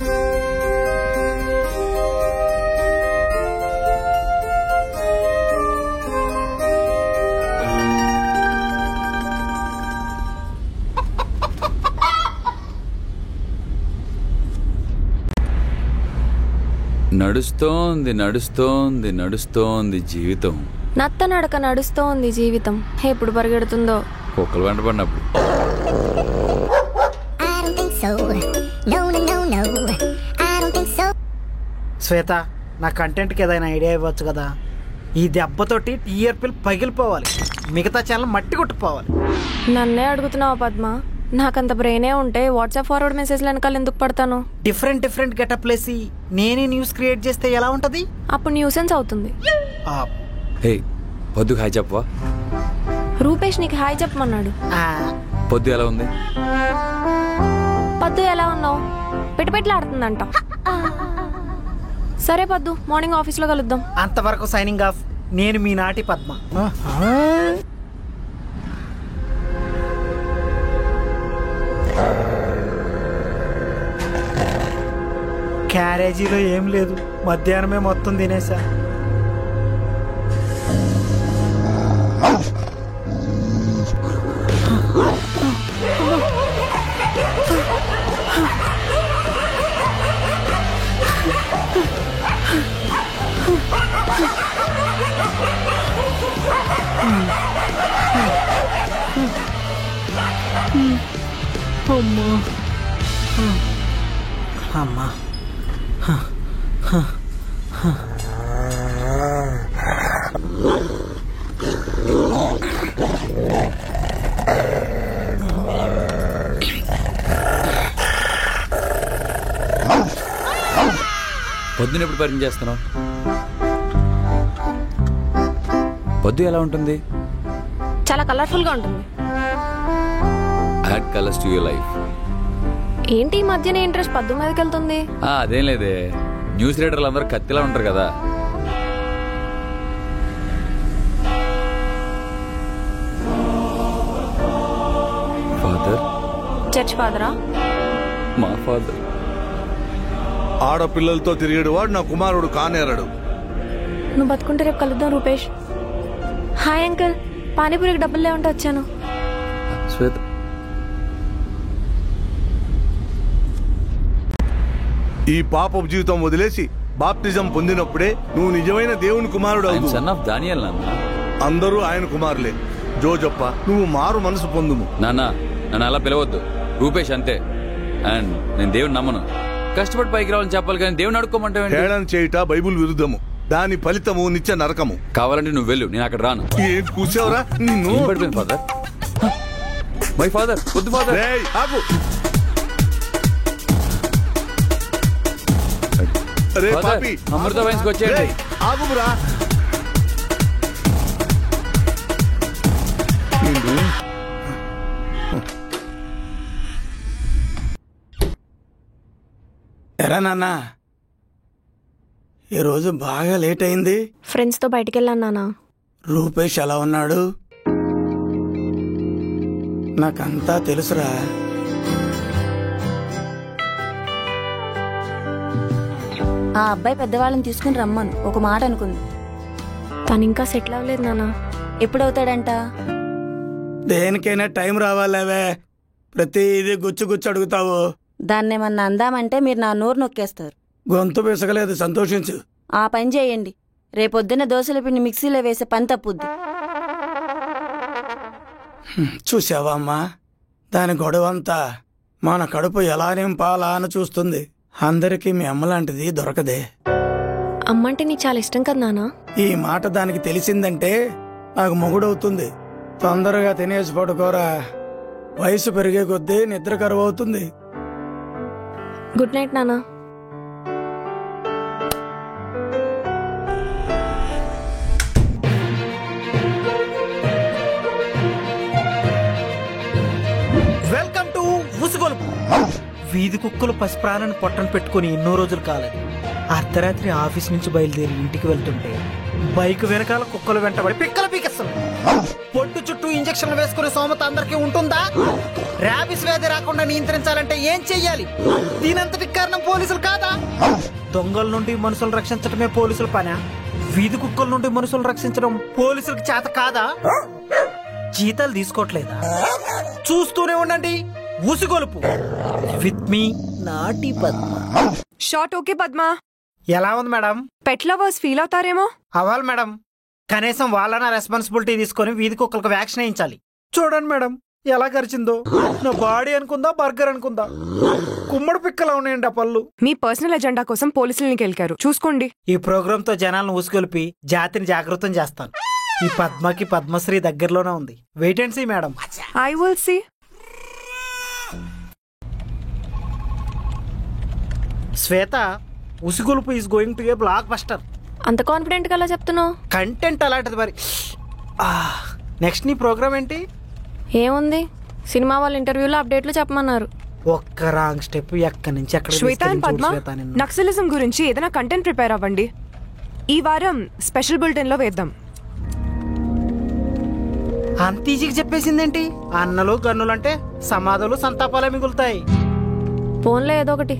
నడుస్తోంది నడుస్తోంది నడుస్తోంది జీవితం. నత్త నడక నడుస్తోంది జీవితం. ఎప్పుడు పరిగెడుతుందో. కుక్కలు వెంట పడినప్పుడు. శ్వేత, నా కంటెంట్కి ఏదైనా ఐడియా ఇవ్వచ్చు కదా? ఈ దెబ్బతోటి టీఆర్పీలు పగిలిపోవాలి, మిగతా ఛానల్ మట్టి కొట్టుకుపోవాలి. నన్నే అడుగుతున్నావా పద్మ? నాకంత బ్రెయినే ఉంటే వాట్సాప్ ఫార్వర్డ్ మెసేజ్లు వెనకాల ఎందుకు పడతాను? డిఫరెంట్ గెటప్ లేసి నేనే న్యూస్ క్రియేట్ చేస్తే ఎలా ఉంటది? అప్పుడు న్యూసెన్స్ అవుతుంది. హే పొద్దుకు హాయ్ చెప్పవా? రూపేష్ నీకు హాయ్ చెప్పమన్నాడు. పొద్దు ఎలా ఉంది? పద్దు ఎలా ఉన్నావు? పెట్టుపెట్లాడుతుందంట. సరే పద్దు, మార్నింగ్ ఆఫీస్లో కలుద్దాం. అంతవరకు సైనింగ్ ఆఫ్. నేను మీ నాటి పద్మ. క్యారేజీలో ఏం లేదు, మధ్యాహ్నమే మొత్తం తినేసా. అమ్మా పొద్దున ఎప్పుడు పరిచయం చేస్తున్నావు? పొద్దు ఎలా ఉంటుంది? చాలా కలర్ఫుల్ గా ఉంటుంది. Add colours to your life. ఏంటి ఈ మధ్యన ఇంట్రెస్ట్ పద్దు మీదకి వెళ్తుంది? అదేం లేదే, న్యూస్ రీడర్లు అందరూ కత్తిలా ఉంటారు కదా. ఫాదర్? చర్చ్ ఫాదరా? మా ఫాదర్. ఆడపిల్లలతో తిరిగేడు వాడు నా కుమారుడు కానేరడు. నువ్వు బతుకుంటే రేపు కలుద్దాం రూపేష్. హాయ్ అంకుల్, పానీపూరికి డబ్బులు లేవంటే వచ్చాను. శ్వేత, ఈ పాపపు జీవితం వదిలేసి బాప్టిజం పొందినప్పుడే నువ్వు నిజమైన దేవుని కుమారుడు అవుతావు. సన్ ఆఫ్ దానియేల్ నాన్న. అందరూ ఆయన కుమారులే. జోజప్ప, నువ్వు మారు మనసు పొందుము. నాన్న, నన్ను అలా పిలవద్దు. రూపేష్ అంతే. అండ్ నేను దేవుని నమ్మను. కష్టపడి పైకి రావాలని చెప్పాలి కానీ దేవుని అడుక్కోమంటే హేళన చేయుట బైబుల్ విరుద్ధము. దాని ఫలితము నిత్య నరకము. కావాలంటే నువ్వు వెళ్ళు, నేను అక్కడ రాను. ఏం కూర్చోవరా నిన్ను? పడిపోయింది ఫాదర్. మై ఫాదర్, వద్దు ఫాదర్. ఆగు. అరే పాపి, అమృత వైన్స్కి వచ్చేయండి. ఆగురా. ఎరా నాన్న, ఈరోజు బాగా లేట్ అయింది. ఫ్రెండ్స్తో బయటికి వెళ్ళాను నాన్న. రూపేష్ ఎలా ఉన్నాడు? నాకంతా తెలుసురా. ఆ అబ్బాయి పెద్దవాళ్ళని తీసుకుని రమ్మను, ఒక మాట అనుకుంది. తను ఇంకా సెటిల్ అవ్వలేదు నాన్న. ఎప్పుడవుతాడంట? దేనికైనా టైం రావాలేవే. ప్రతిదీ గుచ్చు గుచ్చు అడుగుతావు. దాన్నేమన్నా అందామంటే మీరు నా నోరు నొక్కేస్తారు. గొంతు పిసగలేదు, సంతోషించు. ఆ పని చేయండి. రేపొద్దున దోశల పిండి మిక్సీలో వేసే పని తప్పుద్ది. చూసావా అమ్మా, దాని గొడవంతా మన కడుపు ఎలా నింపాలా అని చూస్తుంది. అందరికీ మీ అమ్మలాంటిది దొరకదే. అమ్మంటే నీకు చాలా ఇష్టం కదా నాన్న. ఈ మాట దానికి తెలిసిందంటే నాకు మొగుడవుతుంది. తొందరగా తినేసి పడుకోరా, వయసు పెరిగే కొద్దీ నిద్ర కరువు అవుతుంది. గుడ్ నైట్ నాన్న. Welcome to Usugolupu. వీధి కుక్కలు పసిప్రాణాన్ని పొట్టను పెట్టుకుని ఎన్నో రోజులు కాలేదు. అర్ధరాత్రి ఆఫీస్ నుంచి బయలుదేరి ఇంటికి వెళ్తుంటే బైక్ వెనకాల కుక్కలు వెంటబడి పిక్కలు పీకేస్తున్నాయి. పొట్టు చుట్టూ ఇంజక్షన్లు వేసుకునే సోమత అందరికీ ఉంటుందా? ర్యాబిస్ వ్యాధి రాకుండా నియంత్రించాలంటే ఏం చెయ్యాలి? దీనంతటి కారణం పోలీసులు కాదా? దొంగల నుండి మనుషులు రక్షించడమే పోలీసుల పనా? వీధి కుక్కల నుండి మనుషులు రక్షించడం పోలీసులకు చేత కాదా? జీతాలు తీసుకోవట్లేదా? చూస్తూనే ఉండండి ఉసుగొలుపు విత్ మీ నాటి పద్మ. Short okay Padma. ఎలా ఉంది మేడం? పెట్ లవర్స్ ఫీల్ అవుతారేమో. అవ్వాలి మేడం. కనీసం వాళ్ళన రెస్పాన్సిబిలిటీ తీసుకొని వీధి కుక్కలకు వ్యాక్సిన్ వేయించాలి. చూడండి మేడం ఎలా గరిచిందో. నా బాడీ అనుకుందా బర్గర్ అనుకుందా? కుమ్మడి పిక్కలా ఉన్నాయండి ఆ పళ్ళు. మీ పర్సనల్ ఎజెండా కోసం పోలీసులని గెలికారు, చూసుకోండి. ఈ ప్రోగ్రామ్ తో జనాలను ఉసుగొలిపి జాతిని జాగృతం చేస్తాను. ఈ పద్మకి పద్మశ్రీ దగ్గరలోనే ఉంది. Wait and see madam. I will see. Shweta, Usugolupu is going to a blockbuster. అంత కాన్ఫిడెంట్ గా ఎలా చెప్తున్నావు? కంటెంట్ అలాంటిది మరి. నెక్స్ట్ నీ ప్రోగ్రామ్ ఏంటి? ఏముంది, సినిమా వాళ్ళ ఇంటర్వ్యూలో అప్డేట్లు చెప్పమన్నారు. ఒక్క రాంగ్ స్టెప్ ఎక్కడి నుంచి ఎక్కడ శ్వేత అండ్ పద్మ, నక్సలిజం గురించి ఏదైనా కంటెంట్ ప్రిపేర్ అవ్వండి. ఈ వారం స్పెషల్ బులెటిన్ లో వేద్దాం. అంత ఈజీగా చెప్పేసిందేంటి? అన్నలు గన్నులు అంటే సమాధులు సంతాపాలే మిగులుతాయి. ఫోన్లో ఏదో ఒకటి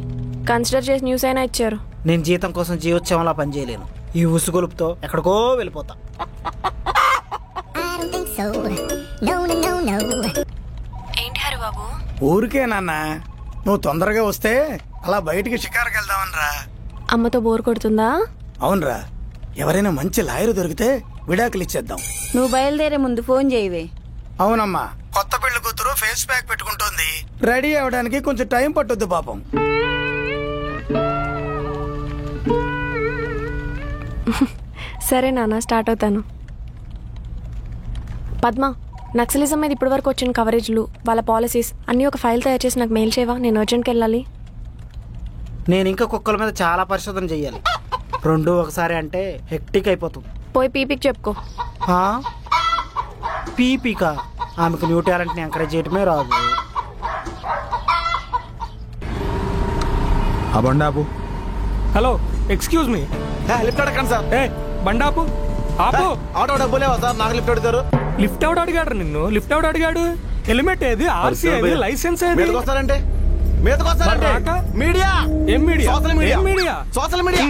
కన్సిడర్ చేసి న్యూస్ అయినా ఇచ్చారు. నేను జీతం కోసం జీవోత్సవంలా పనిచేయలేను. ఈ ఉసుగొలుపుతో ఎక్కడికో వెళ్ళిపోతా. ఏంటి హరి బాబు? ఊరికే నాన్న, నువ్వు తొందరగా వస్తే అలా బయటికి షికారుకి వెళ్దామనరా. అమ్మతో బోర్ కొడుతుందా? అవునరా, ఎవరైనా మంచి లాయర్ దొరికితే విడాకులు ఇచ్చేద్దాం. నువ్వు బయలుదేరే ముందు ఫోన్ చేయవే. అవునమ్మా, కొత్త పెళ్లి కూతురు ఫేస్ ప్యాక్ పెట్టుకుంటోంది. రెడీ అవడానికి కొంచెం టైం పట్టుద్ది పాపం. సరే నాన్న, స్టార్ట్ అవుతాను. పద్మ, నక్సలిజం మీద ఇప్పటి వరకు వచ్చిన కవరేజ్లు, వాళ్ళ పాలసీస్ అన్నీ ఒక ఫైల్ తయారు చేసి నాకు మెయిల్ చేయవా? నేను అర్జెంట్కి వెళ్ళాలి. నేను ఇంకా కుక్కల మీద చాలా పరిశోధన చెయ్యాలి. రెండు ఒకసారి అంటే హెక్టిక్ అయిపోతుంది. పోయి పీపీకి చెప్పుకో. పీపీకా? ఆమెకు న్యూ టాలెంట్ని ఎంకరేజ్ చేయడమే రాదు. బండాపు. Hello, excuse me. లిఫ్ట్ అడగండి సార్. బండాపు ఆపు. ఆటో డబ్బులేవా సార్? నాకు లిఫ్ట్ అడుగుతారు. లిఫ్ట్ ఎవడు అడిగాడు నిన్ను? లిఫ్ట్ ఎవడు అడిగాడు? హెల్మెట్ ఏది? ఆర్సీ ఏది? లైసెన్స్ ఏది? మీదకొస్తారంటే మీడియా. ఏం మీడియా? Social media. ఏం మీడియా? సోషల్ మీడియా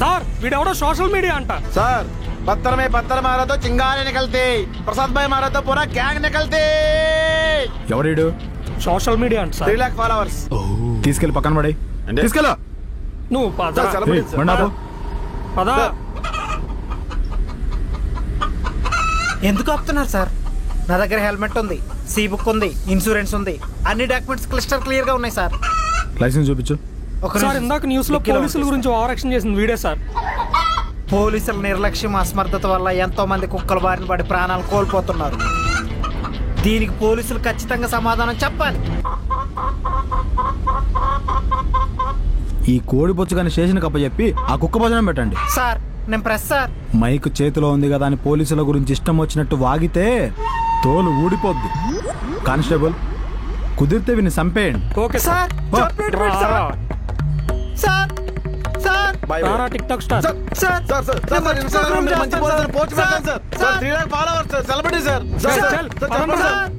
సార్, వీడెవడో సోషల్ మీడియా అంట. సార్, पत्थर में पत्थर मारा तो चिंगारे निकलते, प्रसाद भाई मारा तो पूरा गैंग निकलते. ఎవరీడు? సోషల్ మీడియా అంట సార్. 3 लाख ఫాలోవర్స్. తీసుకెళ్ళి పక్కన పడి. తీసుకెళ్ళ. నువ్వు పద. పద. ఎందుకు ఆపుతున్నారు సార్? నా దగ్గర హెల్మెట్ ఉంది, సి బుక్ ఉంది, ఇన్సూరెన్స్ ఉంది, అన్ని డాక్యుమెంట్స్ క్లియర్ గా ఉన్నాయి సార్. లైసెన్స్ చూపించు. సార్, ఇందాక న్యూస్ లో పోలీసుల గురించి ఓవర్ యాక్షన్ చేసింది వీడే సార్. పోలీసుల నిర్లక్ష్యం, అసమర్థత వల్ల ఎంతో మంది కుక్కల బారిన పడి ప్రాణాలు కోల్పోతున్నారు. దీనికి పోలీసులు ఖచ్చితంగా సమాధానం చెప్పాలి. ఈ కోడి బొచ్చుగాని స్టేషన్ కప్పచెప్పి ఆ కుక్క భోజనం పెట్టండి. సార్, నేను ప్రెస్ సార్. మైక్ చేతిలో ఉంది కదా అని పోలీసుల గురించి ఇష్టం వచ్చినట్టు వాగితే తోలు ఊడిపోద్ది. కానిస్టేబుల్, కుదిరితే విని చంపేయండి. Okay sir. Sir sir TikTok star. Sir sir sir sir Instagram లో మంచి పోస్ట్ పెడతాను sir. Sir 3 lakh followers sir. Celebrity sir. Sir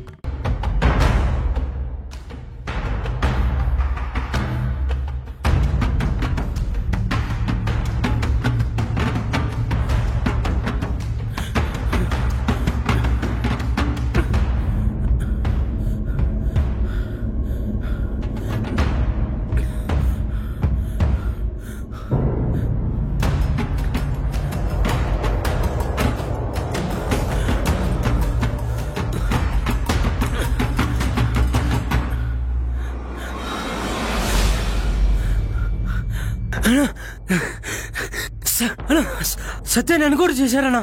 Satya నన్ను కూడా చేశారన్నా.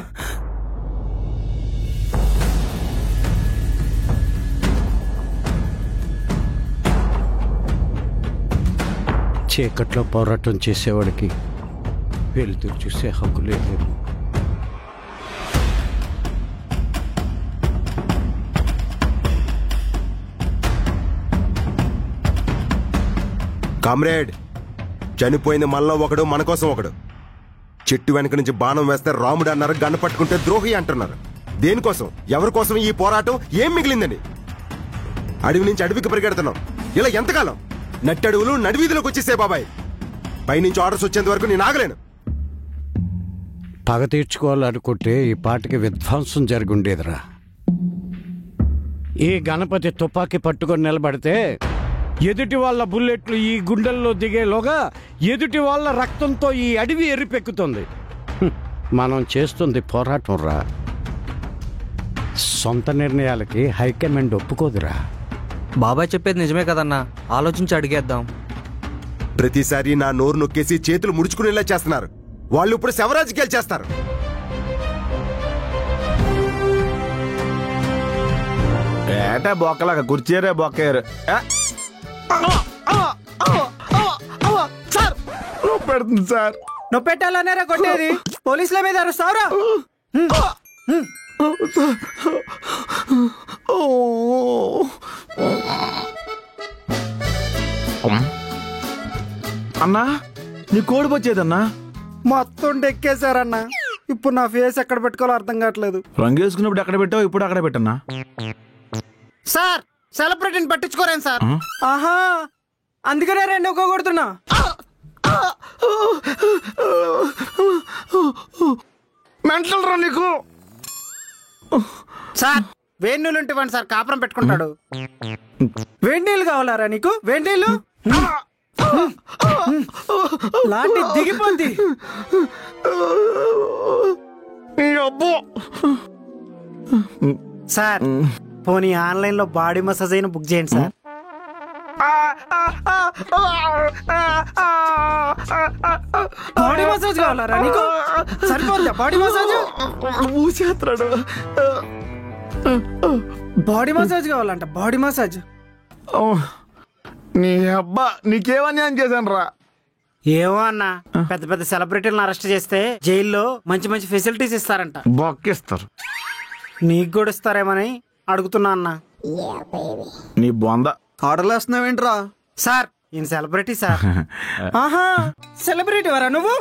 చీకట్లో పోరాటం చేసేవాడికి వెలుతురు చూసే హక్కు లేదు. కామ్రేడ్, చనిపోయింది మనలో ఒకడు, మన కోసం ఒకడు. చెట్టు వెనక నుంచి బాణం వేస్తే రాముడు అన్నారు, గన్ను పట్టుకుంటే ద్రోహి అంటున్నారు. దేనికోసం, ఎవరి కోసం ఈ పోరాటం? ఏం మిగిలిందని? అడవి నుంచి అడవికి పరిగెడుతున్నాం. ఇలా ఎంతకాలం? నట్టడుగులు నడివీధిలోకి వచ్చేసే బాబాయ్. పైనుంచి ఆర్డర్స్ వచ్చేంత వరకు నేను ఆగలేను. పగ తీర్చుకోవాలనుకుంటే ఈ పాటికి విధ్వంసం జరుగుండేదిరా. ఈ గణపతి తుపాకీ పట్టుకొని నిలబడితే ఎదుటి వాళ్ళ బుల్లెట్లు ఈ గుండెల్లో దిగేలోగా ఎదుటి వాళ్ళ రక్తంతో ఈ అడవి ఎరిపెక్కుతుంది. మనం చేస్తుంది పోరాటం రా. సొంత నిర్ణయాలకి హైకమాండ్ ఒప్పుకోదురా. బాబాయ్ చెప్పేది నిజమే కదన్నా, ఆలోచించి అడిగేద్దాం. ప్రతిసారి నా నోరు నొక్కేసి చేతులు ముడుచుకునేలా చేస్తున్నారు. వాళ్ళు ఇప్పుడు శవరాజకీయాలు చేస్తారు. ఏటా బొక్కలాగా కుర్చీరే బొక్కారు. సార్ పెడుతుంది సార్. నువ్వు పెట్టాలనేరా కొట్టేది? పోలీసుల మీద అరుస్తావురా? అన్నా, నీ కోడి వచ్చేదన్నా. మొత్తం డెక్కేశారన్నా. ఇప్పుడు నా ఫేస్ ఎక్కడ పెట్టుకోవాలో అర్థం కావట్లేదు. రంగు వేసుకున్నప్పుడు ఎక్కడ పెట్టావు, ఇప్పుడు అక్కడ పెట్టన్నా. Sir, సెలబ్రిటీని పట్టించుకోరేం sir? ఆహా, అందుకనే రెండు ఒక్క కొడుతున్నా. మెంటల్ రా నీకు. సార్, వేడి నీళ్ళు ఉంటే ఇవ్వండి సార్, కాపురం పెట్టుకుంటాడు. వేడి నీళ్ళు కావాలారా నీకు? వేడి నీళ్ళు లాంటి దిగిపోద్ది. సార్, పోనీ ఆన్లైన్ లో బాడీ మసాజ్ అయినా బుక్ చేయండి సార్. బాడీ మసాజ్ కావాలరా నీకు? సరిపోద్దా బాడీ మసాజ్? బాడీ మసాజ్ కావాలంట. Body massage. నీ అబ్బా, నీకేమన్యాయం చేశాను రా. ఏమో అన్నా, పెద్ద పెద్ద సెలబ్రిటీలను అరెస్ట్ చేస్తే జైల్లో మంచి మంచి ఫెసిలిటీస్ ఇస్తారంట. బొక్కిస్తారు. నీకు కూడా ఇస్తారేమని అడుగుతున్నా అన్న. నీ బొంద. ఆర్డర్లు వేస్తున్నావేంట్రా? సార్, ఈయన సెలబ్రిటీ సార్. ఆహా, సెలబ్రిటీ వరా నువ్వు?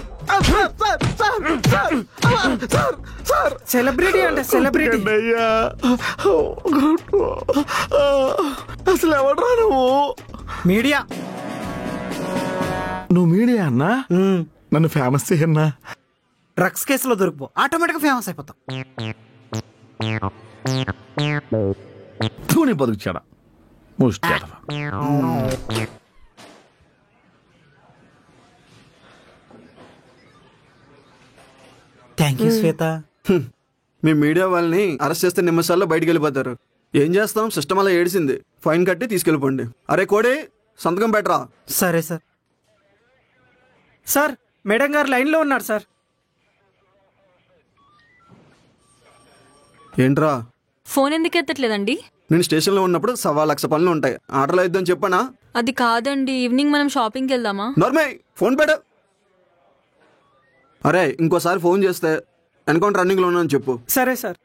సెలబ్రిటీ అంటే సెలబ్రిటీ. అసలు ఎవడరా నువ్వు? మీడియా. నువ్వు మీడియా అన్నా? నన్ను ఫేమస్ చేయన్నా. డ్రగ్స్ కేసులో దొరికిపో, ఆటోమేటిక్ గా ఫేమస్ అయిపోతాం. నీ బతుకుచాడా ముష్టి. Thank you Shweta. Me media వాళ్ళని అరెస్ట్ చేస్తే నిమిషాల్లో బయటికి వెళ్ళిపోతారు. ఏం చేస్తాం, సిస్టమ్ అలా ఏడిసింది. ఫైన్ కట్టి తీసుకెళ్ళిపోండి. అరే కోడి, సంతకం పెట్టరా. సరే సార్. సార్, మేడం గారు లైన్లో ఉన్నారు సార్. ఏంట్రా ఫోన్ ఎందుకు ఎత్తట్లేదండి? నేను స్టేషన్లో ఉన్నప్పుడు 1,00,000 పనులు ఉంటాయి. ఆర్డర్లు అయిద్దని చెప్పానా? అది కాదండి, ఈవినింగ్ మనం షాపింగ్కి వెళ్దామా? నార్మే, ఫోన్ పెట్ట. అరే, ఇంకోసారి ఫోన్ చేస్తే ఎన్కౌంటర్ రన్నింగ్ లో ఉన్నా అని చెప్పు. సరే సార్.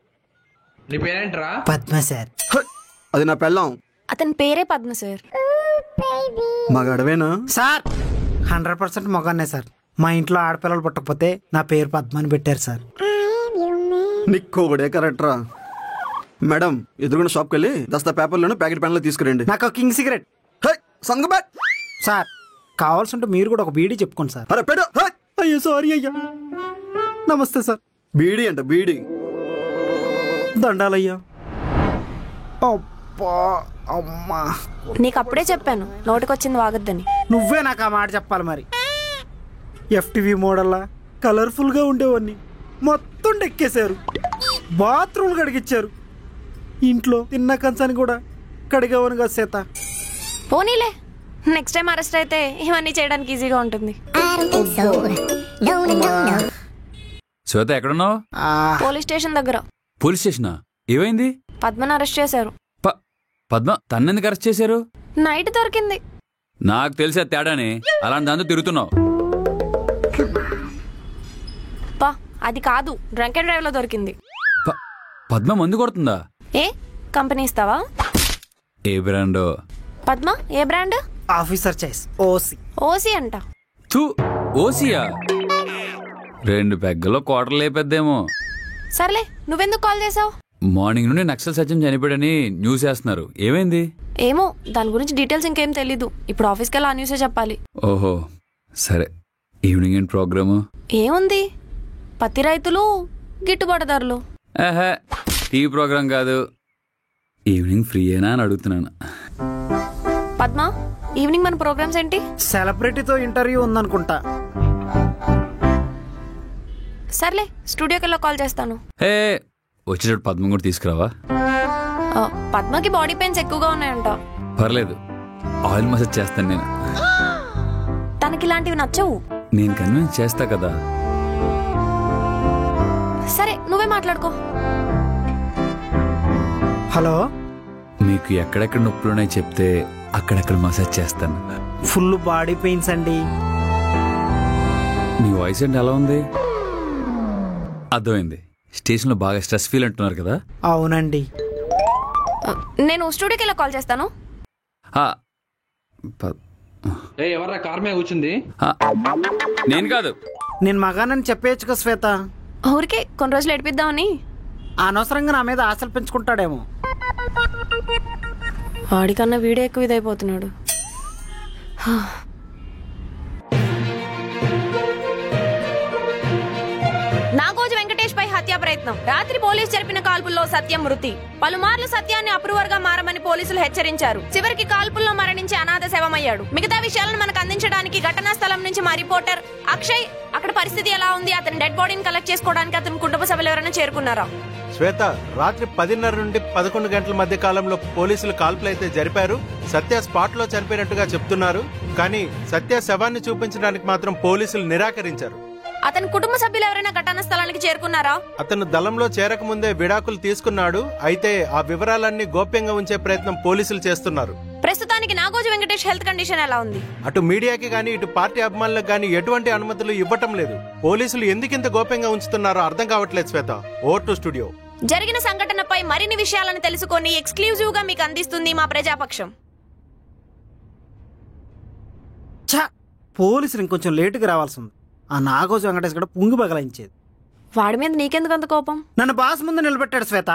నీ పేరేంట్రా? పద్మ సార్. అది నా పెళ్ళాం. అతని పేరే పద్మ సార్. మగడవేనా సార్? 100% మగానే సార్. మా ఇంట్లో ఆడపిల్లలు పుట్టకపోతే నా పేరు పద్మ అని పెట్టారు సార్. నీకు ఒకడే కరెక్ట్ రా. మేడం, ఎదురుకున్న షాప్కి వెళ్ళి 10 పేపర్లను ప్యాకెట్ పెన్లు తీసుకురండి. నాకు ఒక కింగ్ సిగరెట్. సార్, కావాల్సి ఉంటే మీరు కూడా ఒక బీడీ చెప్పుకోండి సార్. అరే పెడు. అయ్యో సారీ అయ్యా. నమస్తే సార్. బీడీ అంట, బీడీ. దండాలయ్యా. అబ్బా, అమ్మా. నీకు అప్పుడే చెప్పాను, నోటికొచ్చింది వాగద్దని. నువ్వే నాకు ఆ మాట చెప్పాలి మరి. FTV మోడల్లా కలర్ఫుల్గా ఉండేవన్నీ మొత్తం డెక్కేశారు. బాత్రూమ్లు కడిగిచ్చారు. ఇంట్లో తిన్న కంచాన్ని కూడా కడిగేవను కదా సీత. పోనీలే, నెక్స్ట్ టైం అరెస్ట్ అయితే ఇవన్నీ చేయడానికి ఈజీగా ఉంటుంది. శ్వేత ఎక్కడున్నావు? పోలీస్ స్టేషన్ దగ్గర. పోలీస్ స్టేషనా? ఏమైంది? పద్మను అరెస్ట్ చేశారు. పద్మ తన్నెందుకు అరెస్ట్ చేశారు? నైట్ దొరికింది. నాకు తెలిసే తేడాని అలాంటి దాంతో తిరుగుతున్నావు. అది కాదు, డ్రంక్ అండ్ డ్రైవ్ లో దొరికింది. పద్మ మందు కొడుతుందా? ఏ కంపెనీ ఇస్తావా? ఏ బ్రాండ్? పద్మ ఏ బ్రాండ్? ఆఫీసర్ చాయిస్ ఓసి. ఓసి అంట. ఓసియా? 2 పెగ్గలో క్వార్టర్ లేపేద్దేమో. సర్లే, నువ్వెందుకు కాల్ చేసావు? మార్నింగ్ నుండి నక్సల్ సత్యం చనిపోయాడని న్యూస్ వేస్తున్నారు. ఏమైంది? ఏమో, దాని గురించి డీటెయిల్స్ ఇంకేం తెలీదు. ఇప్పుడు ఆఫీస్కి వెళ్ళి ఆ న్యూసే చెప్పాలి. ఓహో సరే. ఈవినింగ్ ఏంటి ప్రోగ్రాము? ఏముంది, పత్తి రైతులు, గిట్టుబాటు ధరలు. టీవీ ప్రోగ్రాం కాదు, ఈవినింగ్ ఫ్రీయేనా అని అడుగుతున్నాను. పద్మ, ఈవినింగ్ మన ప్రోగ్రామ్స్ ఏంటి? సెలబ్రిటీతో ఇంటర్వ్యూ ఉందనుకుంటా. సర్లే, స్టూడియోకి వెళ్ళి కాల్ చేస్తాను. వచ్చేటప్పుడు పద్మ కూడా తీసుకురావా? పద్మకి బాడీ పెయిన్స్ ఎక్కువగా ఉన్నాయంట. పర్లేదు, ఆయిల్ మసాజ్ చేస్తాను నేను. తనకి ఇలాంటివి నచ్చవు. నేను కన్విన్స్ చేస్తా కదా. సరే, నువ్వే మాట్లాడుకో. హలో, మీకు ఎక్కడెక్కడ నొప్పులున్నాయి చెప్తే అక్కడెక్కడ మసాజ్ చేస్తాను. ఫుల్ బాడీ పెయిన్స్ అండి. నీ వాయిస్ ఏంటి ఎలా ఉంది? అర్థమైంది, స్టేషన్లో బాగా స్ట్రెస్ ఫీల్ అంటున్నారు కదా. అవునండి. నేను స్టూడియోకి వెళ్ళి కాల్ చేస్తాను. ఎవర్రా కార్ మీద కూర్చుంది? నేను కాదు. నేను మగానని చెప్పేయచ్చుగా శ్వేత. ఊరికే కొన్ని రోజులు ఏడిపిద్దామని. అనవసరంగా నా మీద ఆశలు పెంచుకుంటాడేమో. వాడికన్నా వీడే ఎక్కువ ఇదైపోతున్నాడు. నాగోజు వెంకటేష్ పై హత్యా ప్రయత్నం. రాత్రి పోలీసు జరిపిన కాల్పుల్లో సత్యం మృతి. పలుమార్లు సత్యాన్ని అప్రూవర్ గా మారమని పోలీసులు హెచ్చరించారు. చివరికి కాల్పుల్లో మరణించి అనాథ శవమయ్యాడు. మిగతా విషయాలను మనకు అందించడానికి ఘటనా స్థలం నుంచి మా రిపోర్టర్ అక్షయ్ అక్కడ పరిస్థితి ఎలా ఉంది, అతని డెడ్ బాడీని కలెక్ట్ చేసుకోవడానికి అతని కుటుంబ సభ్యులు ఎవరైనా చేరుకున్నారా? శ్వేత, రాత్రి 10:30 నుండి 11 గంటల మధ్య కాలంలో పోలీసులు కాల్పులు అయితే జరిపారు. సత్య స్పాట్ లో చనిపోయినట్టుగా చెప్తున్నారు. కానీ సత్య శవాన్ని చూపించడానికి మాత్రం పోలీసులు నిరాకరించారు. అతని కుటుంబ సభ్యులు ఎవరైనా ఘటనా స్థలానికి చేరుకున్నారా? అతను దళంలో చేరకముందే విడాకులు తీసుకున్నాడు. అయితే ఆ వివరాలన్నీ గోప్యంగా ఉంచే ప్రయత్నం పోలీసులు చేస్తున్నారు. ప్రస్తుతానికి నాగోజు వెంకటేష్ హెల్త్ కండిషన్ ఎలా ఉంది? అటు మీడియాకి గానీ ఇటు పార్టీ అభిమానులకు గానీ ఎటువంటి అనుమతులు ఇవ్వటం లేదు. పోలీసులు ఎందుకింత గోప్యంగా ఉంచుతున్నారో అర్థం కావట్లేదు. శ్వేత, ఓవర్ టు స్టూడియో. జరిగిన సంఘటనపై మరిన్ని విషయాలను తెలుసుకొని ఎక్స్క్లూజివ్ గా మీకు అందిస్తుంది మా ప్రజాపక్షం. పోలీసులు ఇంకొంచెం లేటుగా రావాల్సి ఉంది. ఆ నాగోజు వెంకటేష్ కూడా పుంగి బగలాయించేది. వాడి మీద నీకెందుకు అంత కోపం? నన్ను బాస్ ముందు నిలబెట్టాడు శ్వేత.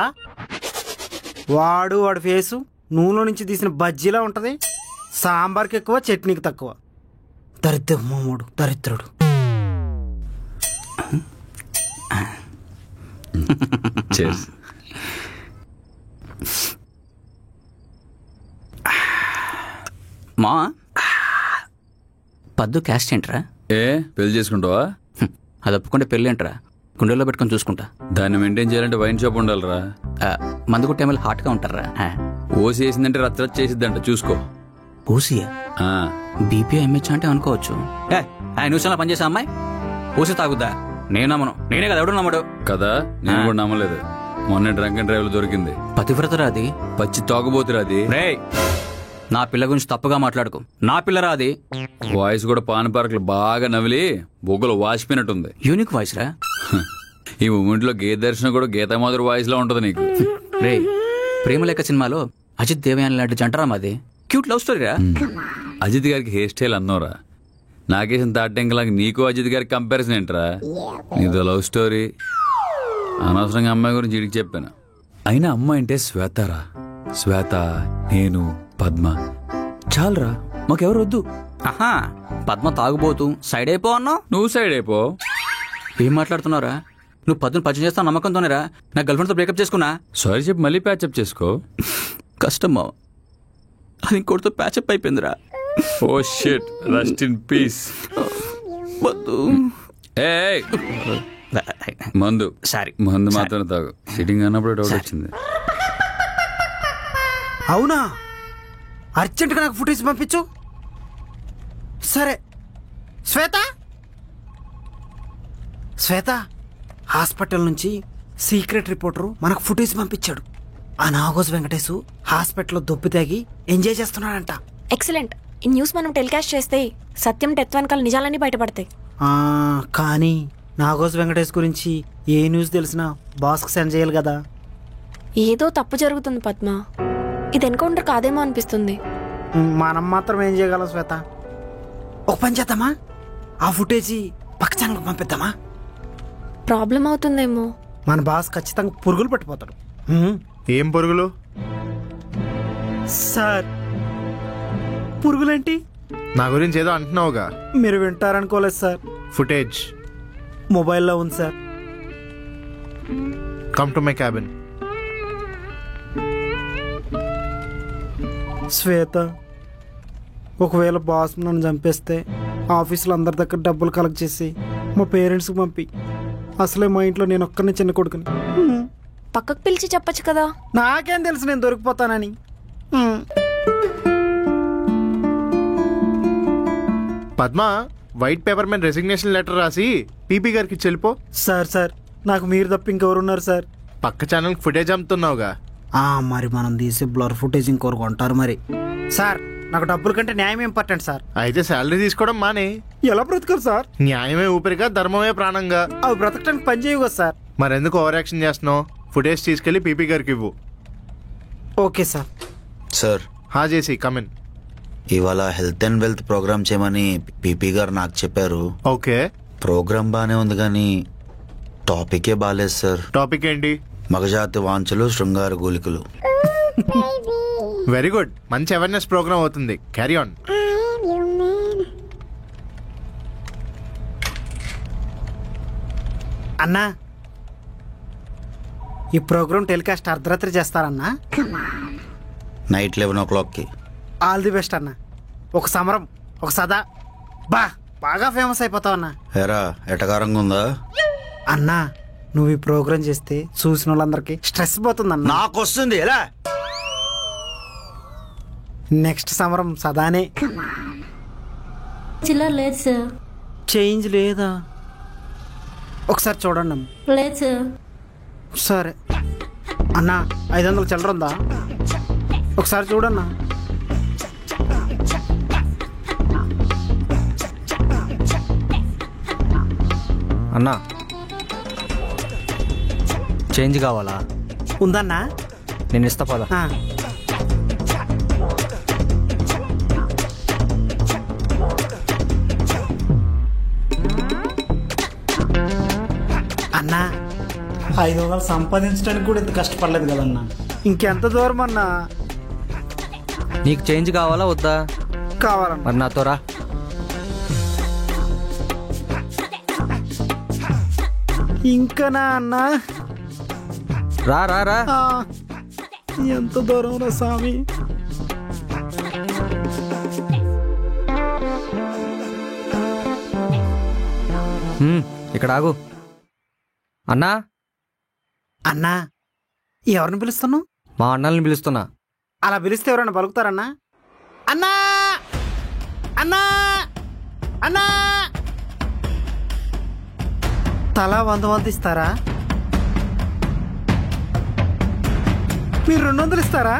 వాడి ఫేసు నూనెలో నుంచి తీసిన బజ్జీలా ఉంటది. సాంబార్కి ఎక్కువ, చట్నీకి తక్కువ. దరిద్రమోముడు, దరిద్రుడు. మా పద్దు క్యాస్ట్ ఏంట్రా? పెళ్లి చేసుకుంటావా? అది ఒప్పుకుంటే పెళ్ళి ఏంట్రా? గుండెల్లో పెట్టుకొని చూసుకుంటా. దాన్ని మెయింటైన్ చేయాలంటే వైన్ షాప్ ఉండాలిరా. మందు కొట్టే మళ్ళీ హాట్గా ఉంటారా? ఓసి వేసిందంటే రచ్చ చేసిద్దంట, చూసుకో. ఓసియా? బీపీ ఎంహెచ్ అంటే అనుకోవచ్చు. న్యూస్లో పనిచేసే అమ్మాయి ఓసి తాగుద్దా? నేను నమ్మను. నేనే కదా, ఎవడు నమ్మడు కదా. నేను కూడా నమ్మలేదు. మొన్న డ్రంక్ అండ్ డ్రైవ్ దొరికింది. పతివ్రతరా అది? పచ్చి తాగుబోతురా అది. నా పిల్ల గురించి తప్పుగా మాట్లాడుకో. నా పిల్లరా అది. వాయిస్ కూడా పాన్ పార్కులు బాగా నవిలి బొగ్గలు వాసిపోయినట్టుంది. యూనిక్ వాయిస్ రా. ఈ మూమెంట్ లో గీత దర్శనం కూడా గీతామాధురి వాయిస్ లో ఉంటది నీకు. రే, ప్రేమలేఖ సినిమాలో అజిత్ దేవయాని లాంటి జంటరా మాది. క్యూట్ లవ్ స్టోరీ రా. అజిత్ గారికి హెయిర్ స్టైల్ అన్నోరా. నాకేసిన తాటంకలాగా నీకు అజిత్ గారికి కంపారిజన్ ఏంట్రా? నీదో లవ్ స్టోరీ. అనవసరంగా అమ్మాయి గురించి ఇడికి చెప్పాను. అయినా అమ్మాయి అంటే శ్వేతరా. శ్వేత, నేను, పద్మ చాలరా, మాకెవరు వద్దు. ఆహా, పద్మ తాగుబోతూ సైడ్ అయిపో అన్నావు. నువ్వు సైడ్ అయిపో. ఏం మాట్లాడుతున్నారా? నువ్వు పద్మను పరిచయం చేస్తావు నమ్మకంతోనేరా నా గర్ల్ ఫ్రెండ్తో బ్రేకప్ చేసుకున్నా. సారీ చెప్పి మళ్ళీ ప్యాచప్ చేసుకో. కష్టం మావ, అది ఇంకోటితో ప్యాచప్ అయిపోయిందిరా. Oh shit, rest in peace. మందు సారీ, మందు మాత్రం తాగు. సిట్టింగ్ అన్నప్పుడు డౌట్ వచ్చింది. అవునా? అర్జెంటుగా నాకు ఫుటేజ్ పంపించు. సరే శ్వేత, శ్వేత హాస్పిటల్ నుంచి సీక్రెట్ రిపోర్టరు మనకు ఫుటేజ్ పంపించాడు. ఆ నాగోజు వెంకటేశు హాస్పిటల్లో దొప్పి తాగి ఎంజాయ్ చేస్తున్నాడంట. ఎక్సలెంట్. ఈ న్యూస్ మనం టెలికాస్ట్ చేస్తే సత్యం డెత్ వెనకాల నిజాలన్నీ బయటపడతాయి. కానీ నాగోజు వెంకటేష్ గురించి ఏ న్యూస్ తెలిసినా బాస్కి సెండ్ చేయాలి కదా. ఏదో తప్పు జరుగుతుంది పద్మ. ఇది ఎన్కౌంటర్ కాదేమో అనిపిస్తుంది. మనం మాత్రం ఏం చేయగలం శ్వేత? ఒక పని చేద్దామా, ఆ ఫుటేజీ పక్క ఛానల్కి పంపిద్దామా? ప్రాబ్లం అవుతుందేమో. మన బాస్ ఖచ్చితంగా పురుగులు పట్టిపోతాడు. ఏం పురుగులు సార్? పురుగులేంటి? నా గురించి ఏదో అంటున్నావుగా. మీరు వింటారనుకోలేదు సార్. ఫుటేజ్ మొబైల్లో ఉంది sir. Come to my cabin. Shweta, ఒకవేళ బాస్ నన్ను చంపేస్తే ఆఫీసులో అందరి దగ్గర డబ్బులు కలెక్ట్ చేసి మా పేరెంట్స్కి పంపి. అసలే మా ఇంట్లో నేను ఒక్కనే చిన్న కొడుకుని. పక్కకు పిలిచి చెప్పచ్చు కదా. నాకేం తెలుసు నేను దొరికిపోతానని. పద్మ, వైట్ పేపర్ మీద రెసిగ్నేషన్ లెటర్ రాసి పీపీ గారికి చెల్లిపో. సార్ నాకు మీరు తప్ప ఇంకెవరున్నారు సార్? పక్క ఛానల్ ఫుటేజ్ అమ్ముతున్నావుగా. మరి మనం తీసే బ్లర్ ఫుటేజ్ ఇంకోరు కొంటారు మరి. సార్, నాకు డబ్బుల కంటే న్యాయం ఇంపార్టెంట్ సార్. అయితే శాలరీ తీసుకోవడం మానే. ఎలా బ్రతకారు సార్? న్యాయమే ఊపిరిగా, ధర్మమే ప్రాణంగా. అవి బ్రతకడానికి పని చేయవు కదా సార్. మరెందుకు ఓవర్ యాక్షన్ చేస్తున్నావు? ఫుటేజ్ తీసుకెళ్లి పీపీ గారికి ఇవ్వు. Okay sir. సార్, చేసి కమిన్. ఇవాళ హెల్త్ అండ్ వెల్త్ ప్రోగ్రామ్ చేయమని పీపీ గారు నాకు చెప్పారు. ఓకే, ప్రోగ్రామ్ బానే ఉంది కానీ టాపికే బాలేదు సార్. టాపిక్ ఏంటి? మగజాతి వాంఛలు, శృంగార గోలికలు. వెరీ గుడ్, మంచి అవేర్నెస్ ప్రోగ్రామ్ అవుతుంది. Carry on. అన్నా, ఈ ప్రోగ్రామ్ టెలికాస్ట్ అర్ధరాత్రి చేస్తారన్నా? నైట్ 11 o'clockకి. ఆల్ ది బెస్ట్ అన్న. ఒక సమరం, ఒక సదా బాగా ఫేమస్ అయిపోతావు అన్నా. ఎరా ఎటకారంగా ఉందా అన్నా? నువ్వు ఈ ప్రోగ్రామ్ చేస్తే చూసిన వాళ్ళందరికీ స్ట్రెస్ పోతుందన్న. నాకు వస్తుంది. ఎలా? నెక్స్ట్ సమరం సదానే. చిల్లర లేదు సార్. చేంజ్ లేదా? ఒకసారి చూడండి. లేదు సార్. సరే అన్నా, 500 చిల్లర ఉందా? ఒకసారి చూడన్నా. అన్నా, చేంజ్ కావాలా? ఉందన్నా, నేను ఇస్తా పద. అన్నా, 500 సంపాదించడానికి కూడా ఇంత కష్టపడలేదు కదన్నా. ఇంకెంత దూరం అన్నా? నీకు చేంజ్ కావాలా వద్దా? కావాలన్నా. మరి నాతో రా. ఇంకనా అన్నా? రా రా రా. ఎంత దూరం రా స్వామి. ఇక్కడ ఆగు. అన్నా. అన్నా, ఎవరిని పిలుస్తున్నావు? మా అన్నల్ని పిలుస్తున్నా. అలా పిలిస్తే ఎవరైనా పలుకుతారన్నా? అన్నా, అన్నా, అన్నా. తలా 100 ఇస్తారా? మీరు 200 ఇస్తారా?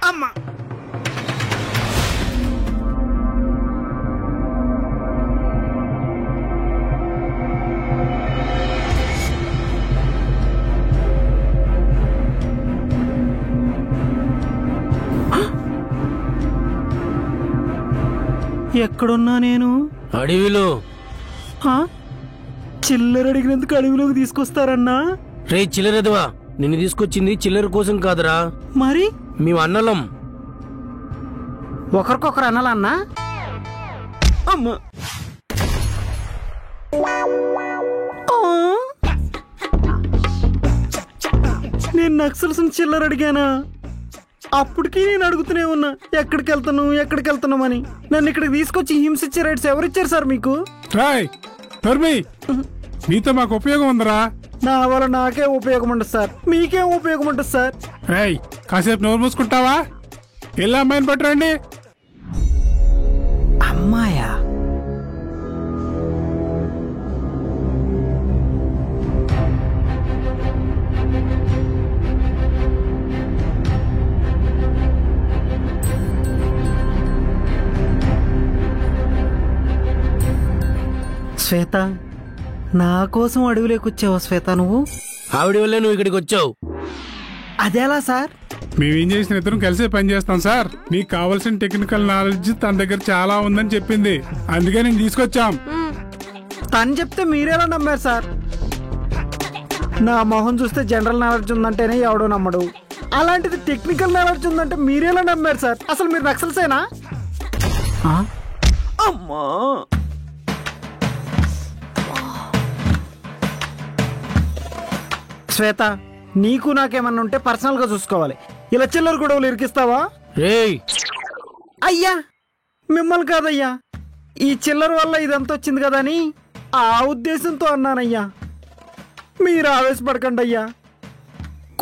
అమ్మా, ఎక్కడున్నా నేను? అడవిలో. చిల్లర అడిగినందుకు అడవిలోకి తీసుకొస్తారన్నా? రే చిల్లరదవా, నిన్ను తీసుకొచ్చింది చిల్లర కోసం కాదురా. మరి మేము అన్నలం. ఒకరికొకరు అనాలన్నా? అమ్మా, నేను నక్సల్స్ చిల్లర అడిగానా? అప్పటికి నేను అడుగుతూనే ఉన్నా, ఎక్కడికి వెళ్తున్నామని. నన్ను ఇక్కడికి తీసుకొచ్చి హింసించే రైట్స్ ఎవరిచ్చారు సార్ మీకు? మీతో మాకు ఉపయోగం ఉందరా? నా వల్ల నాకే ఉపయోగం ఉండదు సార్. మీకేం ఉపయోగం ఉంటుంది సార్? కాసేపు నోరు మూసుకుంటావా? ఎలా అమ్మాయిని పట్టరండి. అమ్మాయా? శ్వేత, నా కోసం అడవిలోకి వచ్చావా శ్వేత నువ్వు? ఆవిడ వల్లే నువ్వు ఇక్కడికి వచ్చావు. అదేలా సార్? మేమేం చేసిన ఇద్దరం కలిసే పని చేస్తాం సార్. మీకు కావాల్సిన టెక్నికల్ నాలెడ్జ్ తన దగ్గర చాలా ఉందని చెప్పింది, అందుకే నేను తీసుకొచ్చాం. తను చెప్తే మీరేలా నమ్మారు సార్? నా మొహం చూస్తే జనరల్ నాలెడ్జ్ ఉందంటేనే ఎవడో నమ్మడు, అలాంటిది టెక్నికల్ నాలెడ్జ్ ఉందంటే మీరేలా నమ్మారు సార్? అసలు మీరు నక్సల్సేనా? అమ్మా, శ్వేత, నీకు నాకేమన్నా ఉంటే పర్సనల్ గా చూసుకోవాలి. ఇలా చిల్లర గొడవలు ఇరికిస్తావా? అయ్యా, మిమ్మల్ని కాదయ్యా, ఈ చిల్లర వల్ల ఇదంతా వచ్చింది కదా అని ఆ ఉద్దేశంతో అన్నానయ్యా. మీరు ఆవేశపడకండి అయ్యా,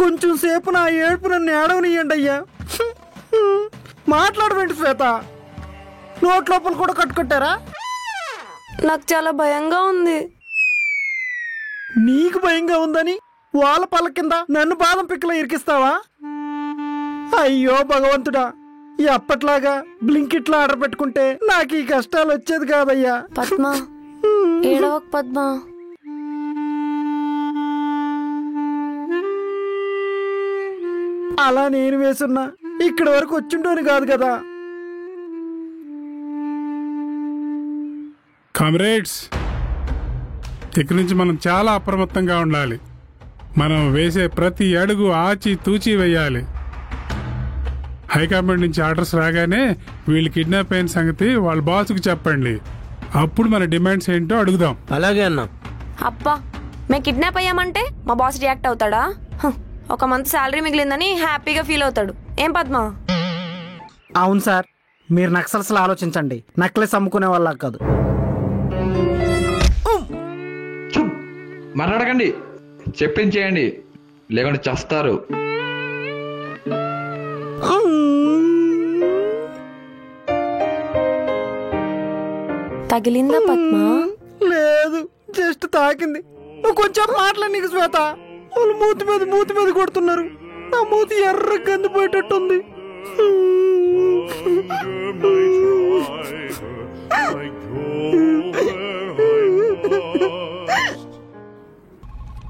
కొంచెం సేపు నా ఏడుపు నన్ను ఏడవనియ్యండి అయ్యా. మాట్లాడవేంటి శ్వేత? నోట్ లోపల కూడా కట్టుకుంటారా? నాకు చాలా భయంగా ఉంది. నీకు భయంగా ఉందని వాళ్ళ పళ్ళ కింద నన్ను బాదం పిక్కలో ఇరికిస్తావా? అయ్యో భగవంతుడా, ఎప్పట్లాగా బ్లింకిట్లో ఆర్డర్ పెట్టుకుంటే నాకు ఈ కష్టాలు వచ్చేది కాదయ్యా. పద్మ, ఏడవకు పద్మ. అలా నేను వేసున్నా ఇక్కడి వరకు వచ్చింటోని కాదు కదా. కామ్రేడ్స్, ఇక్కడి నుంచి మనం చాలా అప్రమత్తంగా ఉండాలి. మనం వేసే ప్రతి అడుగు ఆచి తూచి వేయాలి. హైకమాండ్ నుంచి ఆర్డర్స్ రాగానే వీళ్ళు కిడ్నాప్ అయిన సంగతి వాళ్ళ బాస్కి చెప్పండి. అప్పుడు మన డిమాండ్స్ ఏంటో అడుగుదాం. అలాగే అన్నా. అబ్బా, మేము కిడ్నాప్ అయ్యామంటే మా బాస్ రియాక్ట్ అవుతాడా? ఒక మంత్ శాలరీ మిగిలిందని హ్యాపీగా ఫీల్ అవుతాడు. ఏం పద్మ? అవును సార్, మీరు నక్సల్స్లో ఆలోచించండి, నక్లెస్ అమ్ముకునే వాళ్ళ కాదు. మాట్లాడకండి, చెప్పించేయండి, లేకుంటే చేస్తారు. తగిలిందా పద్మ? లేదు, జస్ట్ తాకింది. నువ్వు కొంచెం మాటలే నీకు శ్వేత. వాళ్ళు మూతి మీద కొడుతున్నారు. నా మూతి ఎర్ర గందిపోయేటట్టుంది.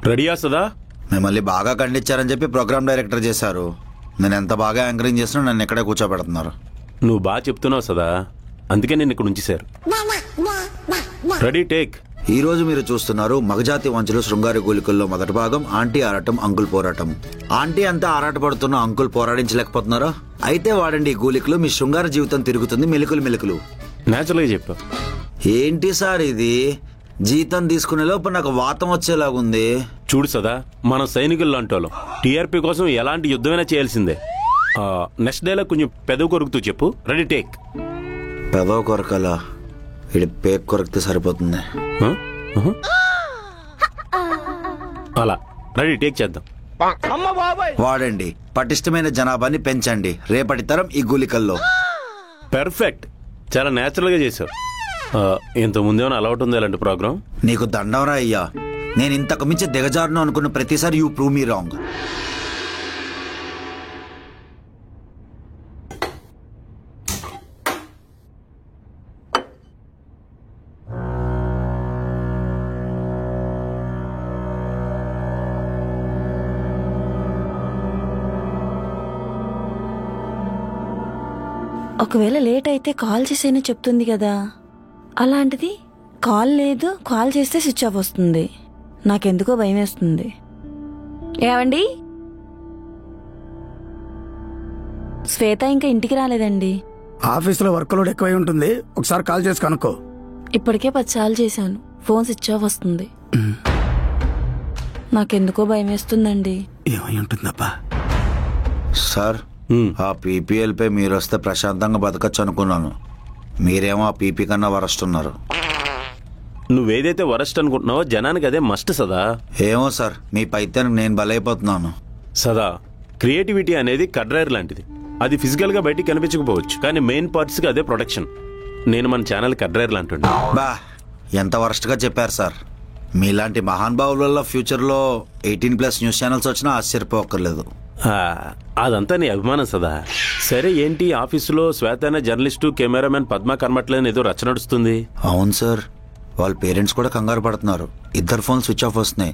రెడీయా సదా? మిమ్మల్ని బాగా ఖండించారని చెప్పి ప్రోగ్రామ్ డైరెక్టర్ చేశారు. నేను ఎంత బాగా యాంకరింగ్ చేసినా నన్ను ఎక్కడే కూర్చోబెడుతున్నారు. నువ్వు బాగా చెప్తున్నావు సదా, అందుకే నేను ఇక్కడ ఉంచేశారు. Ready, take. ఈ రోజు మీరు చూస్తున్నారు మగజాతి వంచులు శృంగారి గోలికల్లో మొదటి భాగం, ఆంటీ ఆరాటం అంకుల్ పోరాటం. ఆంటీ అంతా ఆరాటపడుతున్న అంకుల్ పోరాడించలేకపోతున్నారా? అయితే వాడండి ఈ గోలికలు, మీ శృంగార జీవితం తిరుగుతుంది మెలుకులు. నేచురల్గా చెప్పా. ఏంటి సార్ ఇది? జీతం తీసుకునే లోపు నాకు వాతం వచ్చేలాగుంది. చూడు సదా, మనం సైనికులు లాంటి వాళ్ళం. టీఆర్పీ కోసం ఎలాంటి యుద్ధమైనా చేయాల్సిందే. నెక్స్ట్ డేలో కొంచెం పెదవి కొరుకుతూ చెప్పు. Ready, take. పెదవ కొరకలా? ఇది పేక్ కొరికితే సరిపోతుంది. అలా రెడీ, టేక్ చేద్దాం. వాడండి, పటిష్టమైన జనాభాని పెంచండి, రేపటి తరం ఈ గూలికల్లో. పర్ఫెక్ట్, చాలా నేచురల్ గా చేశావు. ఇంత ముందేమైనా అలవాటు ఉంది ఇలాంటి ప్రోగ్రామ్? నీకు దండంరా అయ్యా. నేను ఇంతకు మించి దిగజారును అనుకున్న ప్రతిసారి యూ ప్రూవ్ మీ రాంగ్. ఒకవేళ లేట్ అయితే కాల్ చేసేనా చెప్తుంది కదా, అలాంటిది కాల్ లేదు, కాల్ చేస్తే స్విచ్ ఆఫ్ వస్తుంది. నాకెందుకో భయం వేస్తుంది. ఏమండి, శ్వేత ఇంకా ఇంటికి రాలేదండి. ఆఫీసులో వర్క్ లోడ్ ఎక్కువై ఉంటుంది, ఒకసారి కాల్ చేసి కనుక్కో. ఇప్పటికే 10 సార్లు చేశాను, ఫోన్ స్విచ్ ఆఫ్ వస్తుంది. నాకెందుకో భయం వేస్తుందండి. ఏమై ఉంటుందబ్బా? సార్, ఆ పీపీఎల్ పై మీరు వస్తే ప్రశాంతంగా బతకచ్చు అనుకున్నాను. మీరేమో ఆ పీపీ కన్నా వరస్ట్ ఉన్నారు. నువ్వేదైతే వరస్ట్ అనుకుంటున్నావో జనానికి అదే మస్ట్ సదా. ఏమో సార్, మీ పైత్యానికి నేను బలైపోతున్నాను. సదా, క్రియేటివిటీ అనేది కడ్రైర్ లాంటిది. అది ఫిజికల్ గా బయటికి కనిపించకపోవచ్చు, కానీ మెయిన్ పార్ట్స్ కి అదే ప్రొటెక్షన్. నేను మన ఛానల్ కడ్రైర్ లాంటి. బా, ఎంత వరస్ట్ గా చెప్పారు సార్. మీలాంటి మహానుభావుల వల్ల ఫ్యూచర్ లో 18+ న్యూస్ ఛానల్స్ వచ్చినా ఆశ్చర్యపోకర్లేదు. అదంతా నీ అభిమానం సదా. సరే, ఏంటి ఆఫీసులో శ్వేత అనే జర్నలిస్టు కెమెరామెన్ పద్మ కనబట్లేని ఏదో రచ్చ నడుస్తుంది? అవును సార్, వాళ్ళ పేరెంట్స్ కూడా కంగారు పడుతున్నారు. ఇద్దరు ఫోన్ స్విచ్ ఆఫ్ వస్తున్నాయి.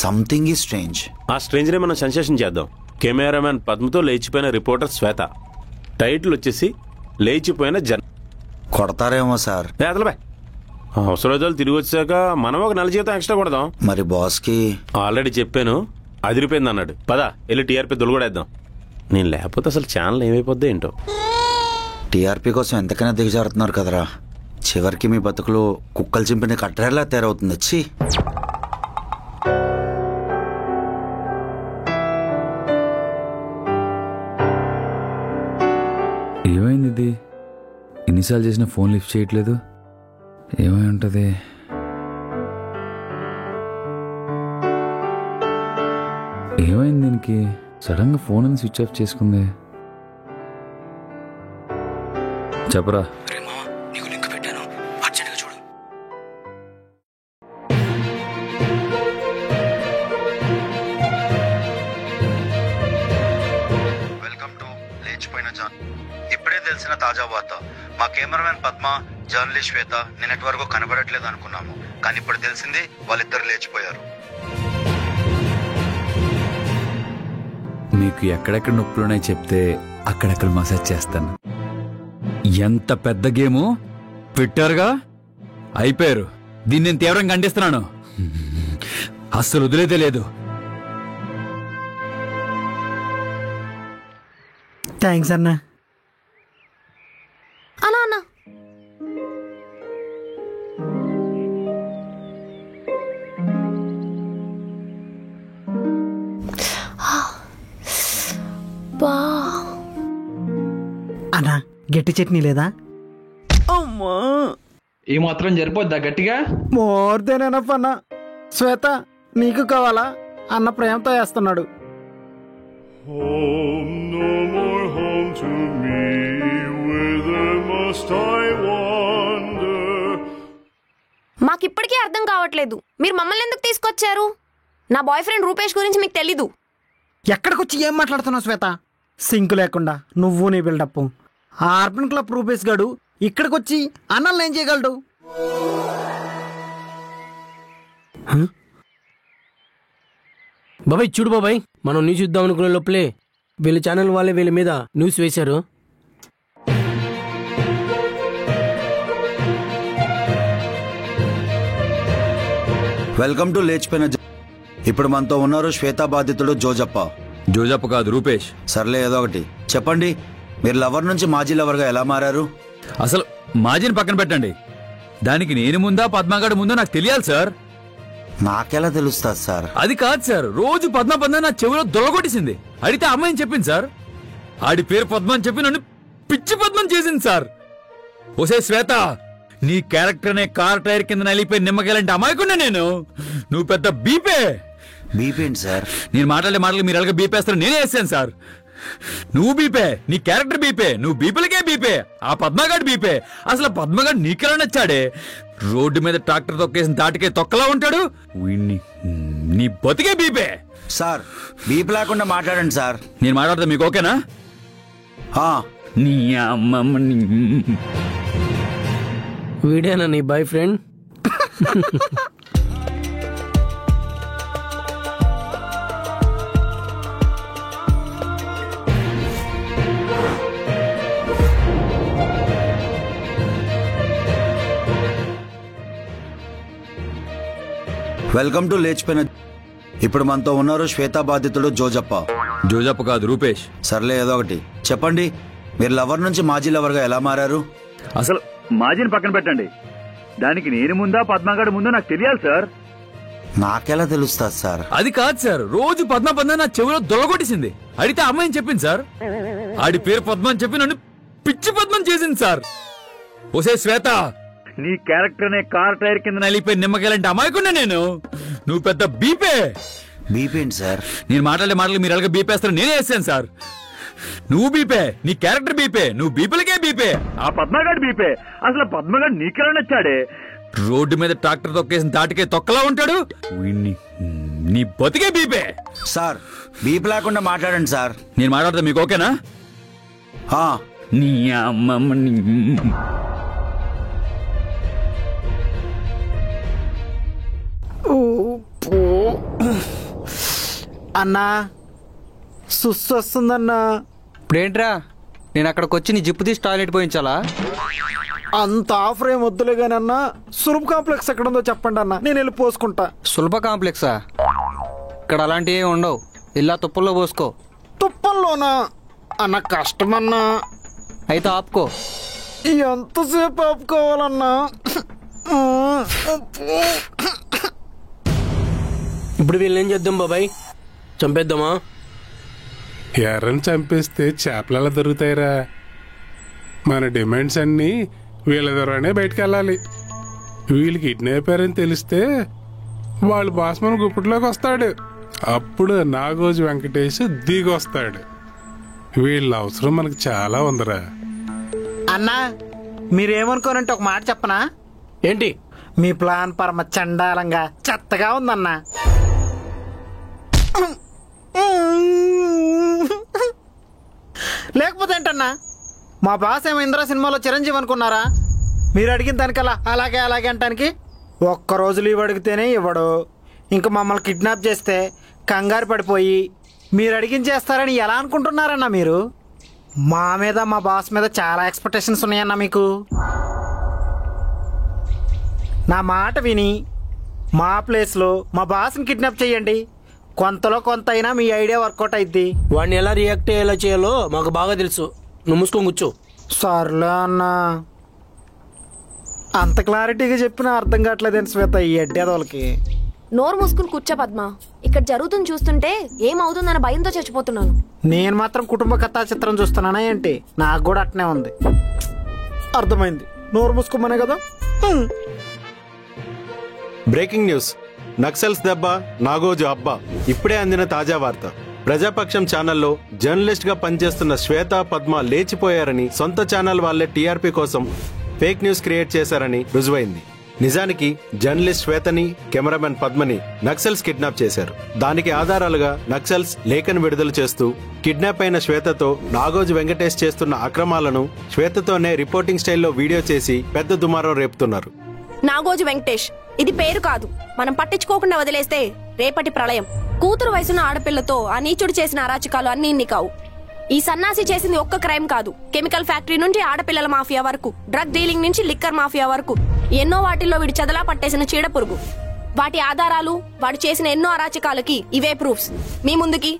సంథింగ్ ఈ స్ట్రేంజ్. ఆ స్ట్రేంజ్నే మనం సెన్సేషన్ చేద్దాం. కెమెరామ్యాన్ పద్మతో లేచిపోయిన రిపోర్టర్ శ్వేత. టైటిల్ వచ్చేసి లేచిపోయిన జన్. కొడతారేమో సార్. అవసరం రోజులు తిరిగి వచ్చాక మనం ఒక నెల జీతం ఎక్స్ట్రా కొడదాం. మరి బాస్కి ఆల్రెడీ చెప్పాను, అదిరిపోయింది అన్నాడు. పద వెళ్ళి టీఆర్పీ దొలగొడేద్దాం. నేను లేకపోతే అసలు ఛానల్ ఏమైపోద్ది ఏంటో. టీఆర్పీ కోసం ఎంతకైనా దిగజారుతున్నారు కదరా. చివరికి మీ బతుకులు కుక్కలు చింపిన కట్టరేలా తయారవుతుంది. ఛీ. ఏమైంది ఇది? ఎన్నిసార్లు చేసిన ఫోన్ లిఫ్ట్ చేయట్లేదు. ఏమై ఉంటుంది? ఏమైంది దీనికి? సడన్ గా ఫోన్ అని స్విచ్ ఆఫ్ చేసుకుంది. చెప్పరా. వెల్కమ్ టు లేచిపోయిన జాన్. ఇప్పుడే తెలిసిన తాజా వార్త. మా కెమెరామెన్ పద్మ, జర్నలిస్ట్ శ్వేత నిన్నటి వరకు కనబడట్లేదు అనుకున్నాము. కానీ ఇప్పుడు తెలిసింది వాళ్ళిద్దరు లేచిపోయారు. మీకు ఎక్కడెక్కడ నొప్పులున్నాయి చెప్తే అక్కడక్కడ మసాజ్ చేస్తాను. ఎంత పెద్ద గేము పెట్టారుగా. అయిపోయారు. దీన్ని నేను తీవ్రంగా ఖండిస్తున్నాను. అస్సలు వదిలేదే లేదు. థ్యాంక్స్ అన్నా. అన్నా అన్నా గట్టి చట్నీ లేదా? అమ్మా, ఈ మాత్రం సరిపోద్దా గట్టిగా? మోర్ దెన్ ఎనఫ్ అన్న. శ్వేత నీకు కావాలా? అన్న ప్రేమతో వేస్తున్నాడు. Home, no more home to me, whither must I wander? మాకిప్పటికీ అర్థం కావట్లేదు, మీరు మమ్మల్ని ఎందుకు తీసుకొచ్చారు? నా బాయ్ ఫ్రెండ్ రూపేష్ గురించి మీకు తెలీదు? ఎక్కడికొచ్చి ఏం మాట్లాడుతున్నావు శ్వేత? సింకు లేకుండా నువ్వు నీ బిల్డప్. ఆ అర్బన్ క్లబ్ రూపేష్ గాడు ఇక్కడికొచ్చి అన్నల్ని ఏం చేయగలడు? బాబాయ్ చూడు బాబాయ్, మనం న్యూస్ చూద్దాం అనుకునే లోపలే వీళ్ళ ఛానల్ వాళ్ళే వీళ్ళ మీద న్యూస్ వేశారు. వెల్కమ్ టు లేచిపోయిన. ఇప్పుడు మనతో ఉన్నారు శ్వేత బాధితుడు జోజప్ప. జోజప్ప కాదు, రూపేష్. సర్లే ఏదో ఒకటి చెప్పండి. మీరు లవర్ నుంచి మాజీ లవర్గా ఎలా మారారు? అసలు మాజీని పక్కన పెట్టండి. దానికి నేను ముందా పద్మగాడు ముందో నాకు తెలియాలి సార్. నాకెలా తెలుస్తుంది సార్? అది కాదు సార్, రోజు పద్మ నా చెవిలో దొలగొట్టేసింది. అడిగితే అమ్మాయిని చెప్పింది సార్. ఆడి పేరు పద్మ అని చెప్పి నన్ను పిచ్చి పద్మం చేసింది సార్. ఓసే శ్వేత, నీ క్యారెక్టర్ అనే కార్ టైర్ కింద నలిపోయి నిమ్మకాయలంటే అమాయకుండా నేను. నువ్వు పెద్ద బీపే. బీపేంటి సార్? నేను మాట్లాడే మాటలు మీరు ఎలాగ బీపేస్తారో నేనే వేసాను సార్. నువ్వు బీపే, నీ క్యారెక్టర్ బీపే, నువ్వు బీపీలకే బీపే. ఆ పద్మగాడు బీపే. అసలు పద్మగాడు నీకెలా నచ్చాడే? రోడ్డు మీద ట్రాక్టర్ తొక్కేసిన తాటికే తొక్కలా ఉంటాడు. నీ బతికే బీపే. సార్ బీపీ లేకుండా మాట్లాడండి సార్. నేను మాట్లాడతా, మీకు ఓకేనా? నీ అమ్మమ్మ. వీడేనా నీ బాయ్ ఫ్రెండ్? వెల్కమ్ టు లేచిపోయిన. ఇప్పుడు మనతో ఉన్నారు శ్వేత బాధితుడు జోజప్ప. జోజప్ప కాదు, రూపేష్. సర్లే ఏదో ఒకటి చెప్పండి. మీరు లవర్ నుంచి మాజీ లవర్గా ఎలా మారారు? అసలు మాజీని పక్కన పెట్టండి. దానికి నేను ముందా పద్మగాడు ముందో నాకు తెలియాలి సార్. నాకెలా తెలుస్తుంది సార్? అది కాదు సార్, రోజు పద్మ నా చెవిలో దొలగొట్టేసింది. అడిగితే అమ్మాయిని చెప్పింది సార్. ఆడి పేరు పద్మ అని చెప్పి నన్ను పిచ్చి పద్మం చేసింది సార్. ఓసే శ్వేత, నీ క్యారెక్టర్ అనే కార్ టైర్ కింద నలిపోయి నిమ్మకాయలంటే అమాయకుండా నేను. నువ్వు పెద్ద బీపే. బీపేంటి సార్? నేను మాట్లాడే మాటలు మీరు ఎలాగ బీపేస్తారో నేనే వేసాను సార్. నువ్వు బీపే, నీ క్యారెక్టర్ బీపే, నువ్వు బీపీలకే బీపే. ఆ పద్మగాడు బీపే. అసలు పద్మగాడు నీకెలా నచ్చాడే? రోడ్డు మీద ట్రాక్టర్ తొక్కేసిన తాటికే తొక్కలా ఉంటాడు. నీ బతికే బీపే. సార్ బీపీ లేకుండా మాట్లాడండి సార్. నేను మాట్లాడతా, మీకు ఓకేనా? నీ అమ్మమ్మ. అన్నా సుస్సు వస్తుందన్నా. ఇప్పుడేంట్రా నేను అక్కడికి వచ్చి నీ జిప్పు తీసి టాయిలెట్ పోయించాలా? అంత ఆఫర్ ఏం వద్దులే కానీ అన్నా, సులభ కాంప్లెక్స్ ఎక్కడ ఉందో చెప్పండి అన్న, నేను వెళ్ళి పోసుకుంటా. సులభ కాంప్లెక్సా? ఇక్కడ అలాంటివి ఏమి ఉండవు. ఇలా తుప్పల్లో పోసుకో. తుప్పల్లోనా అన్న? కష్టమన్నా. అయితే ఆపుకో. ఎంతసేపు ఆపుకోవాలన్నా? ఇప్పుడు వీళ్ళని ఏం చేద్దాం బాబాయ్? చంపేద్దామా? ఎర్రని చంపేస్తే చేపలలో దొరుకుతాయిరా. మన డిమాండ్స్ అన్నీ వీళ్ళ ద్వారానే బయటకు వెళ్ళాలి. వీళ్ళు కిడ్నాప్ అయ్యారని తెలిస్తే వాళ్ళు బాస్ మన గుప్పట్లోకి వస్తాడు. అప్పుడు నాగోజు వెంకటేష్ దిగొస్తాడు. వీళ్ళ అవసరం మనకు చాలా ఉందిరా. అన్నా మీరేమనుకోనంటే ఒక మాట చెప్పనా? ఏంటి? మీ ప్లాన్ పరమ చండాలంగా చెత్తగా ఉందన్నా. లేకపోతే ఏంటన్నా, మా బాస్ ఏమో ఇంద్ర సినిమాలో చిరంజీవి అనుకున్నారా? మీరు అడిగిన దానికల్లా అలాగే అలాగే అంటానికి ఒక్కరోజు లీవ్ అడిగితేనే ఇవ్వడు. ఇంకా మమ్మల్ని కిడ్నాప్ చేస్తే కంగారు పడిపోయి మీరు అడిగించేస్తారని ఎలా అనుకుంటున్నారన్నా మీరు? మా మీద మా బాస్ మీద చాలా ఎక్స్పెక్టేషన్స్ ఉన్నాయన్నా మీకు. నా మాట విని మా ప్లేస్లో మా బాస్ని కిడ్నాప్ చేయండి. కొంతలో కొంత అయినా మీ ఐడియా వర్కౌట్ అయిద్ది. వాడిని ఎలా రియాక్ట్ ఎలా చేయాలో మాకు బాగా తెలుసు. నువ్వు మూసుకొని కూర్చో. సర్లే అన్నా, అంత క్లారిటీగా చెప్పినా అర్థం కావట్లేదని శ్వేత ఈ ఎడ్డేదోళ్ళకి. నోరు మూసుకుని కూర్చో పద్మ. ఇక్కడ జరుగుతుంది చూస్తుంటే ఏమవుతుందన్న భయంతో చచ్చిపోతున్నాను. నేను మాత్రం కుటుంబ కథా చిత్రం చూస్తున్నానా ఏంటి? నాకు కూడా అట్నే ఉంది. అర్థమైంది, నోరు మూసుకోమనే కదా. Breaking news. నక్సల్స్ దెబ్బ, నాగోజు అబ్బా. ఇప్పుడే అందిన తాజా వార్త. ప్రజాపక్షం ఛానల్లో జర్నలిస్ట్ గా పనిచేస్తున్న శ్వేత, పద్మ లేచిపోయారని సొంత ఛానల్ వాళ్లే టీఆర్పీ కోసం ఫేక్ న్యూస్ క్రియేట్ చేశారని రుజువైంది. నిజానికి జర్నలిస్ట్ శ్వేతని, కెమెరామెన్ పద్మని నక్సల్స్ కిడ్నాప్ చేశారు. దానికి ఆధారాలుగా నక్సల్స్ లేఖను విడుదల చేస్తూ కిడ్నాప్ అయిన శ్వేతతో నాగోజు వెంకటేష్ చేస్తున్న అక్రమాలను శ్వేతతోనే రిపోర్టింగ్ స్టైల్లో వీడియో చేసి పెద్ద దుమారం రేపుతున్నారు. నాగోజు వెంకటేష్ ఇది పేరు కాదు. మనం పట్టించుకోకుండా వదిలేస్తే రేపటి ప్రళయం. కూతురు వయసున్న ఆడపిల్లతో ఆ నీచుడు చేసిన అరాచకాలు అన్ని ఇన్ని కావు. ఈ సన్నాసి చేసింది ఒక్క క్రైమ్ కాదు. కెమికల్ ఫ్యాక్టరీ నుంచి ఆడపిల్లల మాఫియా వరకు, డ్రగ్ డీలింగ్ నుంచి లిక్కర్ మాఫియా వరకు ఎన్నో వాటిల్లో వీడి చెదలా పట్టేసిన చీడ పురుగు. వాటి ఆధారాలు, వాడు చేసిన ఎన్నో అరాచకాలకి ఇవే ప్రూఫ్స్. మీ ముందుకి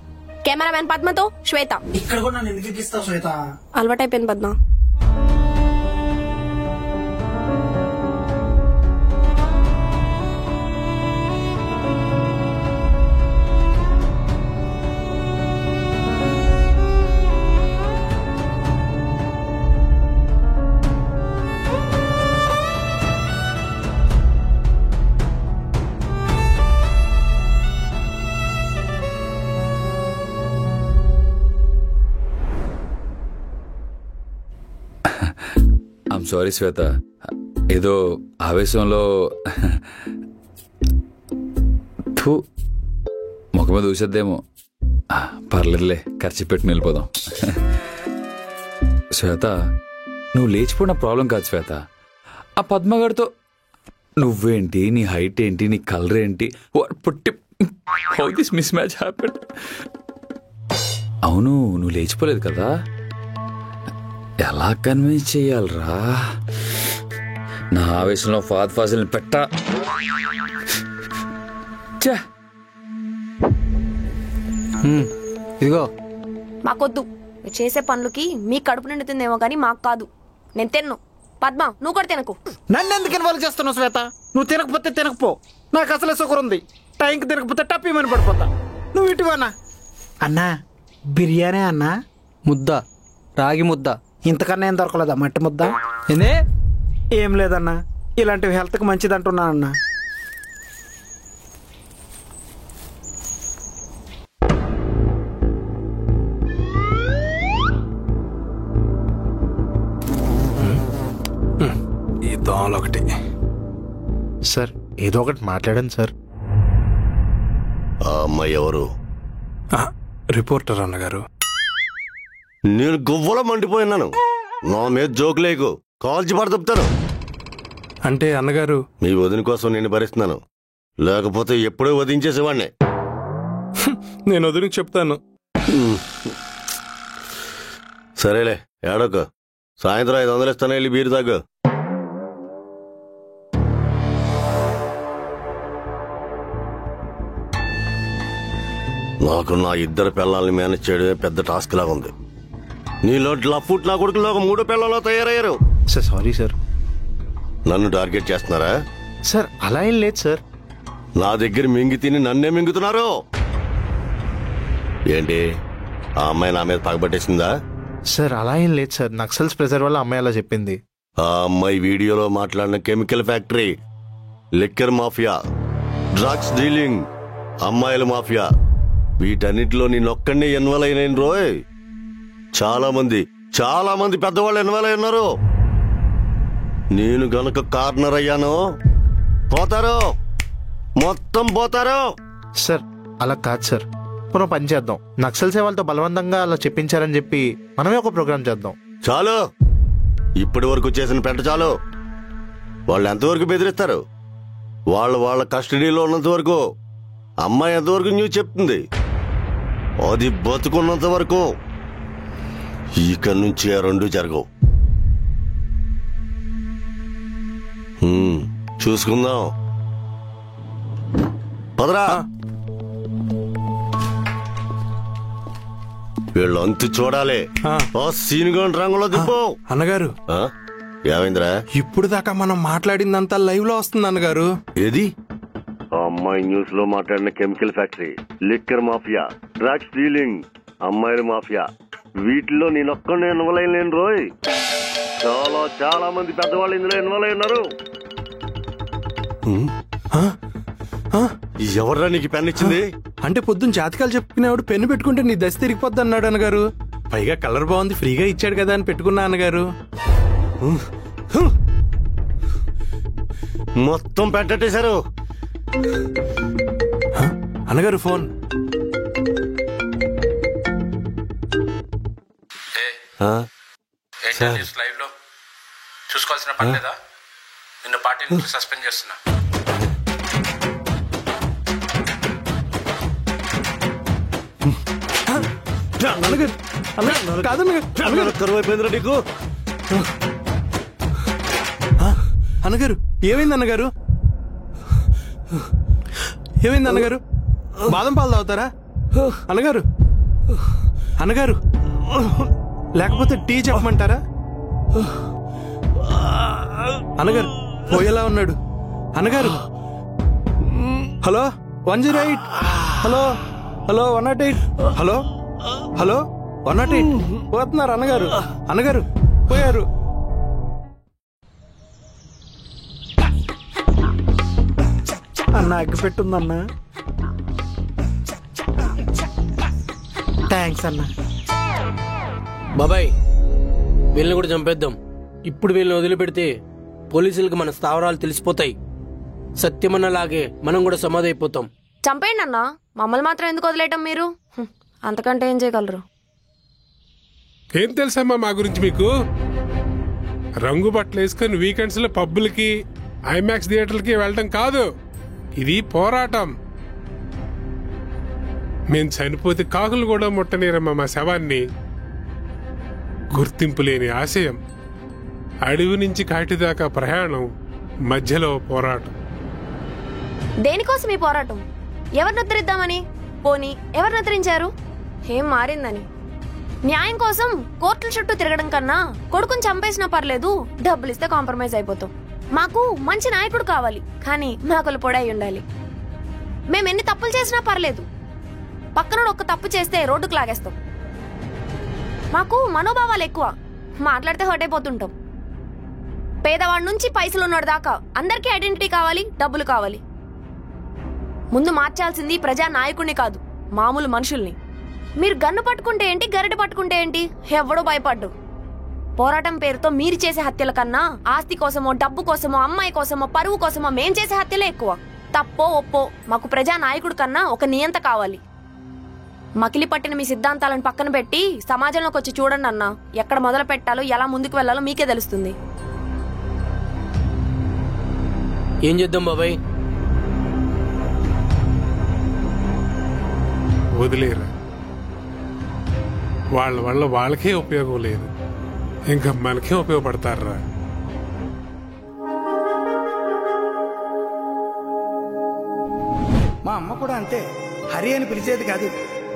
కెమెరామెన్ పద్మతో శ్వేత. ఇక్కడ కూడా నన్ను ఎందుకు ఇస్తావు శ్వేత? అలవాటైపోయింది పద్మ. ఐమ్ సారీ శ్వేత, ఏదో ఆవేశంలో ముఖం మీద ఊసేద్దేమో. పర్లేదులే, ఖర్చు పెట్టి వెళ్ళిపోదాం. శ్వేత, నువ్వు లేచిపోయిన ప్రాబ్లం కాదు శ్వేత. ఆ పద్మగాడితో నువ్వేంటి, నీ హైట్ ఏంటి, నీ కలర్ ఏంటి, పుట్టి how this miss match happened. అవును, నువ్వు లేచిపోలేదు కదా. ఎలా కన్విన్స్ చెయ్యాలరా? నా ఆవేశంలో ఫాద్ ఫాజిల్ పెట్టా. ఇదిగో మాకొద్దు. మీరు చేసే పనులకి మీ కడుపు నిండుతుందేమో కానీ మాకు కాదు. నేను తిన్ను. పద్మ నువ్వు కూడా తినకు. నన్ను ఎందుకు ఇన్వాల్వ్ చేస్తున్నావు శ్వేత? నువ్వు తినకపోతే తినకపో, నాకు అసలే షుగర్ ఉంది. టైంకి తినకపోతే టప్పీమని పడిపోతా. నువ్వు ఇటువన్నా. అన్నా బిర్యానీ అన్నా? ముద్ద, రాగి ముద్ద. ఇంతకన్నా ఏం దొరకలేదా? మట్టి ముద్ద. ఏం లేదన్నా, ఇలాంటివి హెల్త్కి మంచిది అంటున్నానన్నా. ఈ దోమలు ఒకటి. సార్ ఏదో ఒకటి మాట్లాడండి సార్. ఆ అమ్మాయి ఎవరు? రిపోర్టర్ అన్నగారు. నేను గువ్వలో మండిపోయినాను. నా మీద జోక్ లేకు, కాల్చి పడతాను. అంటే అన్నగారు, మీ వదిన కోసం నేను భరిస్తున్నాను, లేకపోతే ఎప్పుడో వదించేసేవాడిని. నేను వదిలికి చెప్తాను. సరేలే ఏడోక, సాయంత్రం 500 ఇస్తాను, వెళ్ళి బీరు తాగు. నాకు నా 2 పిల్లల్ని మేనేజ్ చేయడమే పెద్ద టాస్క్ లాగా ఉంది. నీలో లఫ్ట్ నా కొడుకులో ఒక 3 పిల్లలు తయారయ్యారు. Sir sorry sir. నన్ను టార్గెట్ చేస్తున్నారా? సార్ అలా ఏం లేదు సార్. నా దగ్గర మింగి తిని నన్నే మింగుతున్నారు. ఏంటి ఆ అమ్మాయి నా మీద పగబట్టేసిందా? సార్ అలా ఏం లేదు సార్. నక్సల్స్ ప్రెజర్ వల్ల అమ్మాయి అలా చెప్పింది. ఆ అమ్మాయి వీడియోలో మాట్లాడిన chemical factory, liquor mafia, drugs dealing, అమ్మాయిల మాఫియా, వీటన్నిటిలో నేనొక్కడిని ఇన్వాల్వ్ అయిన రోయ్. చాలా మంది పెద్దవాళ్ళు ఇన్వాల్వ్ అయి ఉన్నారు. నేను గనక కార్నర్ అయ్యాను, పోతారు, మొత్తం పోతారు. సార్ అలా కాదు సార్. మనం పని చేద్దాం. నక్సల్ సేవలతో బలవంతంగా అలా చెప్పించారని చెప్పి మనమే ఒక ప్రోగ్రామ్ చేద్దాం. చాలు, ఇప్పటి వరకు చేసిన పెంట చాలు. వాళ్ళు ఎంతవరకు బెదిరిస్తారు? వాళ్ళ కస్టడీలో ఉన్నంత వరకు, అమ్మాయి ఎంతవరకు న్యూస్ చెప్తుంది, అది బతుకున్నంత వరకు. ఇక నుంచి ఆ 2 జరగవు. చూసుకుందాం, పదరా. వీళ్ళు అంతు చూడాలి. సీనుగా రంగులో దిప్పు. అన్నగారు ఏమైందిరా? ఇప్పుడు దాకా మనం మాట్లాడిందంతా లైవ్ లో వస్తుంది అన్నగారు. ఏది? ఆ అమ్మాయి న్యూస్ లో మాట్లాడిన chemical factory, liquor mafia, drugs dealing, అమ్మాయిల మాఫియా, వీటిలో నేనొక్కడే ఇన్వాల్వ్ అయిన రోయ్. చాలా మంది పెద్దవాళ్ళు ఇందులో ఇన్వాల్వ్ అయి ఉన్నారు. ఎవర్రా నీకు పెన్ ఇచ్చింది? అంటే పొద్దున్న జాతకాలు చెప్పుకునేవాడు పెన్ను పెట్టుకుంటే నీ దశ తిరిగిపోద్ది అన్నాడు అన్నగారు. పైగా కలర్ బాగుంది, ఫ్రీగా ఇచ్చాడు కదా అని పెట్టుకున్నా అన్నగారు. మొత్తం పెట్టేశారు. అన్నగారు ఫోన్. లైవ్ లో చూసుకోవాల్సిన పని లేదా? నిన్ను పార్టీ నుంచి సస్పెండ్ చేస్తున్నా. అన్నగారు ఏమైంది అన్నగారు? ఏమైంది అన్నగారు? బాదం పాలు తాగుతారా అన్నగారు? అన్నగారు లేకపోతే టీ చెప్పమంటారా? అన్నగారు పోయేలా ఉన్నాడు. అన్నగారు హలో 108, హలో 108, హలో 108. పోతున్నారు అన్నగారు. అన్నగారు పోయారు. అన్న అగ్గి పెట్టుందన్నా. థ్యాంక్స్ అన్న. బాబాయ్ వీళ్ళని కూడా చంపేద్దాం. ఇప్పుడు వీళ్ళని వదిలిపెడితే పోలీసులకు మన స్థావరాలు తెలిసిపోతాయి. సత్యమన్నలాగే మనం కూడా సమాధి అయిపోతాం. చంపేయండి అన్న, మమ్మల్ని మాత్రం ఎందుకు వదిలేయటం మీరు? అంతకంటే ఏం చేయగలరు? ఏం తెలుసమ్మా మా గురించి మీకు? రంగు బట్టలు వేసుకుని వీకెండ్స్ లో పబ్బులకి, ఐమాక్స్ థియేటర్లకి వెళ్ళటం కాదు. ఇది పోరాటం. మేం చనిపోతే కాకులు కూడా ముట్టనీరమ్మా మా శవాన్ని. గుర్తింపు లేని ఆశయం, అడవి నుంచి కాటిదాకా ప్రయాణం, మధ్యలో పోరాటం. దేనికోసం ఈ పోరాటం? ఎవరిని ఉద్ధరిద్దామని? పోనీ ఎవరిని ఉద్ధరించారు? ఏం మారిందని? న్యాయం కోసం కోర్టుల చుట్టూ తిరగడం కన్నా కొడుకుని చంపేసినా పర్లేదు, డబ్బులిస్తే కాంప్రమైజ్ అయిపోతాం. మాకు మంచి నాయకుడు కావాలి, కానీ మాకులు పొడై ఉండాలి. మేమెన్ని తప్పులు చేసినా పర్లేదు, పక్కనోడు ఒక్క తప్పు చేస్తే రోడ్డుకు లాగేస్తాం. మాకు మనోభావాలు ఎక్కువ, మాట్లాడితే హర్ట్ అయిపోతుంటాం. పేదవాడి నుంచి పైసలున్నోడు దాకా అందరికీ ఐడెంటిటీ కావాలి, డబ్బులు కావాలి. ముందు మార్చాల్సింది ప్రజా నాయకుడిని కాదు, మామూలు మనుషుల్ని. మీరు గన్ను పట్టుకుంటే ఏంటి, గరిట పట్టుకుంటే ఏంటి, ఎవడో భయపడ్డు. పోరాటం పేరుతో మీరు చేసే హత్యల కన్నా ఆస్తి కోసమో, డబ్బు కోసమో, అమ్మాయి కోసమో, పరువు కోసమో మేం చేసే హత్యలే ఎక్కువ. తప్పో ఒప్పో మాకు ప్రజా నాయకుడు కన్నా ఒక నియంత కావాలి. మకిలి పట్టిన మీ సిద్ధాంతాలను పక్కన పెట్టి సమాజంలోకి వచ్చి చూడండి అన్నా. ఎక్కడ మొదలు పెట్టాలో, ఎలా ముందుకు వెళ్లాలో మీకే తెలుస్తుంది. ఏం చేద్దాం బాబాయ్? వదిలేరా. వాళ్ళ వల్ల వాళ్ళకే ఉపయోగం లేదు, ఇంకా మనకే ఉపయోగపడతారా. మా అమ్మ కూడా అంతే, హరి అని పిలిచేది కాదు,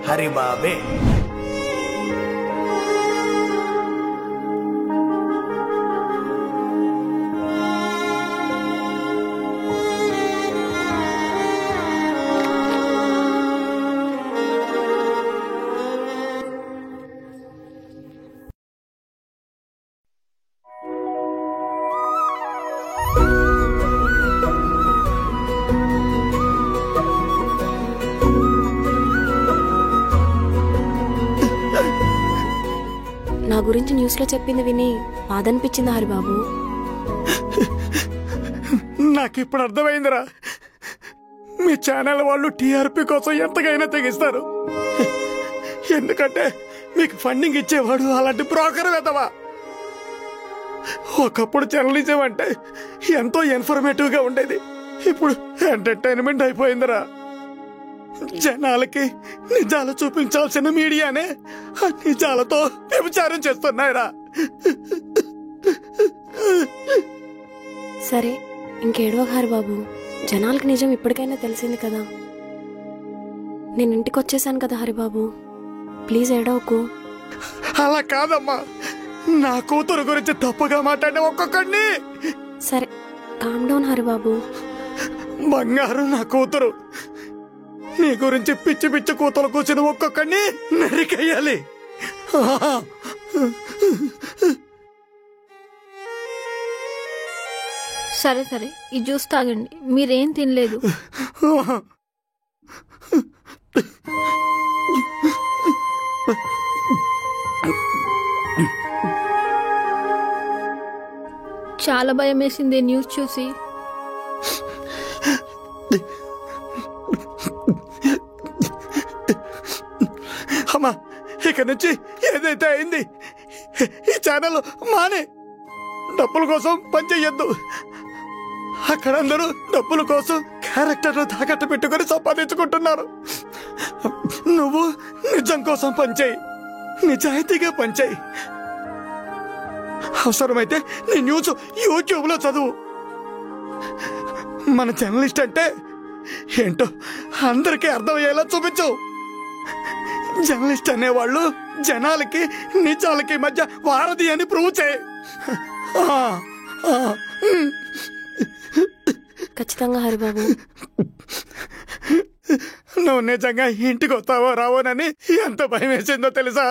హరి బాబే. నా గురించి న్యూస్ లో చెప్పింది విని బాధ అనిపించింది హరిబాబు. నాకు ఇప్పుడు అర్థమైందిరా, మీ ఛానల్ వాళ్ళు టీఆర్పీ కోసం ఎంతకైనా తెగిస్తారు. ఎందుకంటే మీకు ఫండింగ్ ఇచ్చేవాడు అలాంటి బ్రోకర్ వెదవా. ఒకప్పుడు జర్నలిజం అంటే ఎంతో ఇన్ఫర్మేటివ్ గా ఉండేది, ఇప్పుడు ఎంటర్టైన్మెంట్ అయిపోయిందిరా. జనాలకి నిజాలు చూపించాల్సిన మీడియానే నిజాలతో వ్యభిచారం చేస్తున్నాయిరా. సరే ఇంకేడవ హరిబాబు, జనాలకి నిజం ఇప్పటికైనా తెలిసింది కదా. నేను ఇంటికి వచ్చేసాను కదా హరిబాబు, ప్లీజ్ ఏడవకు. అలా కాదమ్మా, నా కూతురు గురించి తప్పుగా మాట్లాడే ఒక్కొక్కడిని. సరే కామ్ డౌన్ హరిబాబు. బంగారు నా కూతురు, నీ గురించి పిచ్చి పిచ్చి కూతురు కూర్చుని ఒక్కొక్కడిని నరికేయాలి. సరే సరే, ఈ జ్యూస్ తాగండి, మీరేం తినలేదు. చాలా భయం వేసింది న్యూస్ చూసి. అమ్మా, ఇక నుంచి ఏదైతే అయింది ఈ ఛానల్ మానే. డబ్బుల కోసం పనిచేయొద్దు. అక్కడ అందరూ డబ్బుల కోసం క్యారెక్టర్ను తాకట్టు పెట్టుకుని సంపాదించుకుంటున్నారు. నువ్వు నిజం కోసం పనిచేయి, నిజాయితీగా పనిచేయి. అవసరమైతే నీ న్యూస్ యూట్యూబ్ లో చదువు. మన జర్నలిస్ట్ అంటే ఏంటో అందరికీ అర్థమయ్యేలా చూపించు. జర్నలిస్ట్ అనేవాళ్ళు జనాలకి నిజాలకి మధ్య వారధి అని ప్రూవ్ చేయి. ఖచ్చితంగా హరిబాబు. నువ్వు నిజంగా ఇంటికి వస్తావో రావోనని ఎంత భయం వేసిందో తెలుసా.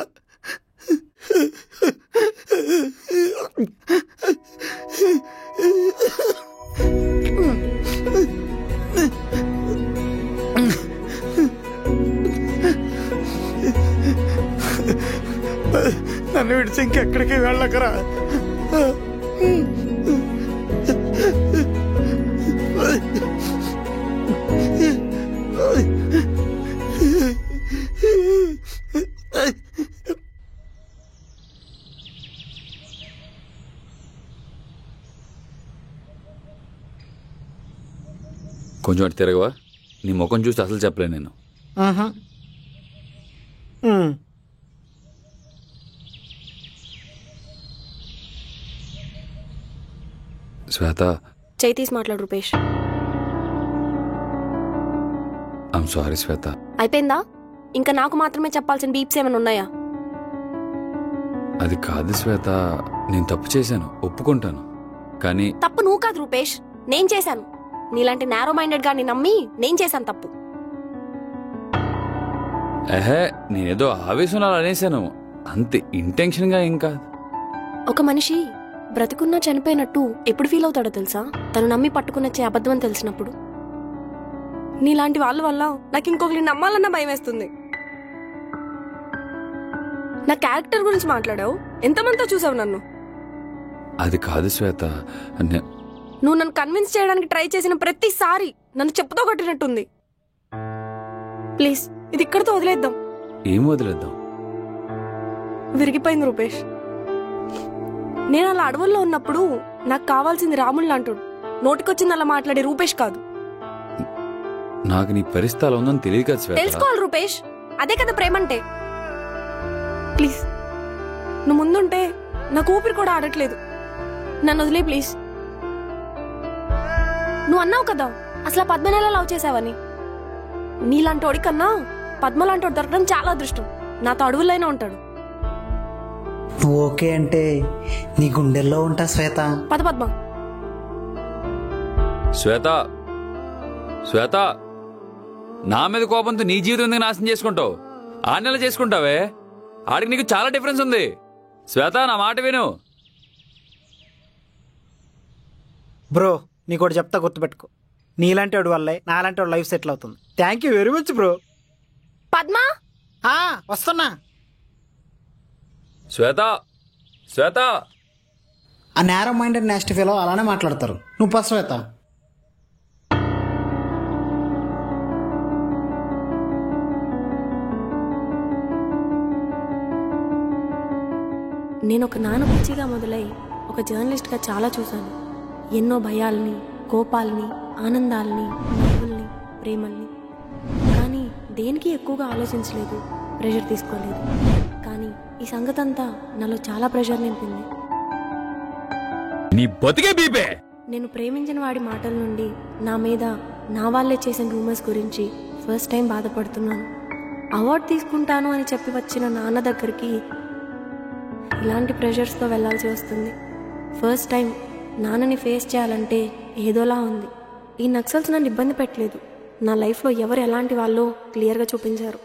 నన్ను విడిచి ఇంకెక్కడికి వెళ్ళకరా. కొంచెం అటు తిరగవా, నీ ముఖం చూసి అసలు చెప్పలేను నేను. శ్వేత, చేయి తీసి మాట్లాడు రూపేష్. ఐమ్ సారీ శ్వేత. అయిపోయిందా? ఇంకా నాకు మాత్రమే చెప్పాల్సిన బీప్స్ ఏమైనా ఉన్నాయా? అది కాదు శ్వేత, నేను తప్పు చేశాను, ఒప్పుకుంటాను. కానీ తప్పు నువ్వు కాదు రూపేష్, నేను చేశాను. నీలాంటి నారో మైండెడ్ గాని నమ్మి నేను చేశాను తప్పు. ఏహే, నేనేదో ఆవేశంలో అనేశాను అంతే, ఇంటెన్షన్ గా ఏం కాదు. ఒక మనిషి బ్రతికున్నా చనిపోయినట్టు ఎప్పుడు ఫీల్ అవుతాడో తెలుసా? తను నమ్మి పట్టుకున్నచ్చే అబద్ధం అని తెలిసినప్పుడు. నీలాంటి వాళ్ళ వల్ల నాకు ఇంకొకరిని నమ్మాలన్న భయం వేస్తుంది. నా క్యారెక్టర్ గురించి మాట్లాడావు, ఎంతమందితో చూసావు నన్ను. అది కాదు శ్వేత, నువ్వు నన్ను కన్విన్స్ చేయడానికి ట్రై చేసిన ప్రతిసారి నన్ను చెప్పుతో కొట్టినట్టుంది. ప్లీజ్ ఇది ఇక్కడితో వదిలేద్దాం. ఏం వదిలేద్దాం? విరిగిపోయింది రూపేష్. నేను అలా అడవుల్లో ఉన్నప్పుడు నాకు కావాల్సింది రాములు లాంటోడు, నోటికొచ్చింది అలా మాట్లాడే రూపేష్ కాదు. నాకు నీ పరిస్థితి అలా ఉందని తెలియదు కదా శ్వేత. తెలుసుకోవాలి రూపేష్, అదే కదా ప్రేమంటే. ప్లీజ్ నువ్వు ముందుంటే నాకు ఊపిరి కూడా ఆడట్లేదు. నన్ను వదిలే ప్లీజ్. నువ్వు అన్నావు కదా అసలు పద్మని ఎలా లవ్ చేసావని. నీలాంటోడి కన్నా పద్మలాంటోడు దొరకడం చాలా అదృష్టం. నాతో అడవులైనా ఉంటాడు. నువ్వు ఓకే అంటే నీ గుండెల్లో ఉంటా శ్వేత. పద పద్మ. శ్వేత శ్వేత, నా మీద కోపంతో నీ జీవితం ఎందుకు నాశనం చేసుకుంటావు? ఆ నెల చేసుకుంటావే, ఆడికి నీకు చాలా డిఫరెన్స్ ఉంది. శ్వేత నా మాట విను. బ్రో నీకోటి చెప్తా, గుర్తుపెట్టుకో. నీలాంటి వాడి వల్లే నాలాంటి వాడు లైఫ్ సెటిల్ అవుతుంది. Thank you very much bro. Padma వస్తున్నా. శ్వేత శ్వేత. ఆ నేరో మైండెడ్ నెక్స్ట్ ఫెలో అలానే మాట్లాడతారు. నువ్వు పా శ్వేత. నేను ఒక నాన్న పిచ్చిగా మొదలై ఒక జర్నలిస్ట్గా చాలా చూశాను. ఎన్నో భయాల్ని, కోపాల్ని, ఆనందాల్ని, నవ్వుల్ని, ప్రేమల్ని. కానీ దేనికి ఎక్కువగా ఆలోచించలేదు, ప్రెషర్ తీసుకోలేదు. కానీ ఈ సంగతంతా నాలో చాలా ప్రెషర్ నింపింది. నీ బతికే బీపే. నేను ప్రేమించిన వాడి మాటల నుండి నా మీద నా వాళ్ళే చేసిన రూమర్స్ గురించి ఫస్ట్ టైం బాధపడుతున్నాను. అవార్డు తీసుకుంటాను అని చెప్పి వచ్చిన నాన్న దగ్గరికి ఇలాంటి ప్రెషర్స్తో వెళ్లాల్సి వస్తుంది. ఫస్ట్ టైం నాన్నని ఫేస్ చేయాలంటే ఏదోలా ఉంది. ఈ నక్సల్స్ నన్ను ఇబ్బంది పెట్టలేదు. నా లైఫ్లో ఎవరు ఎలాంటి వాళ్ళో క్లియర్గా చూపించారు.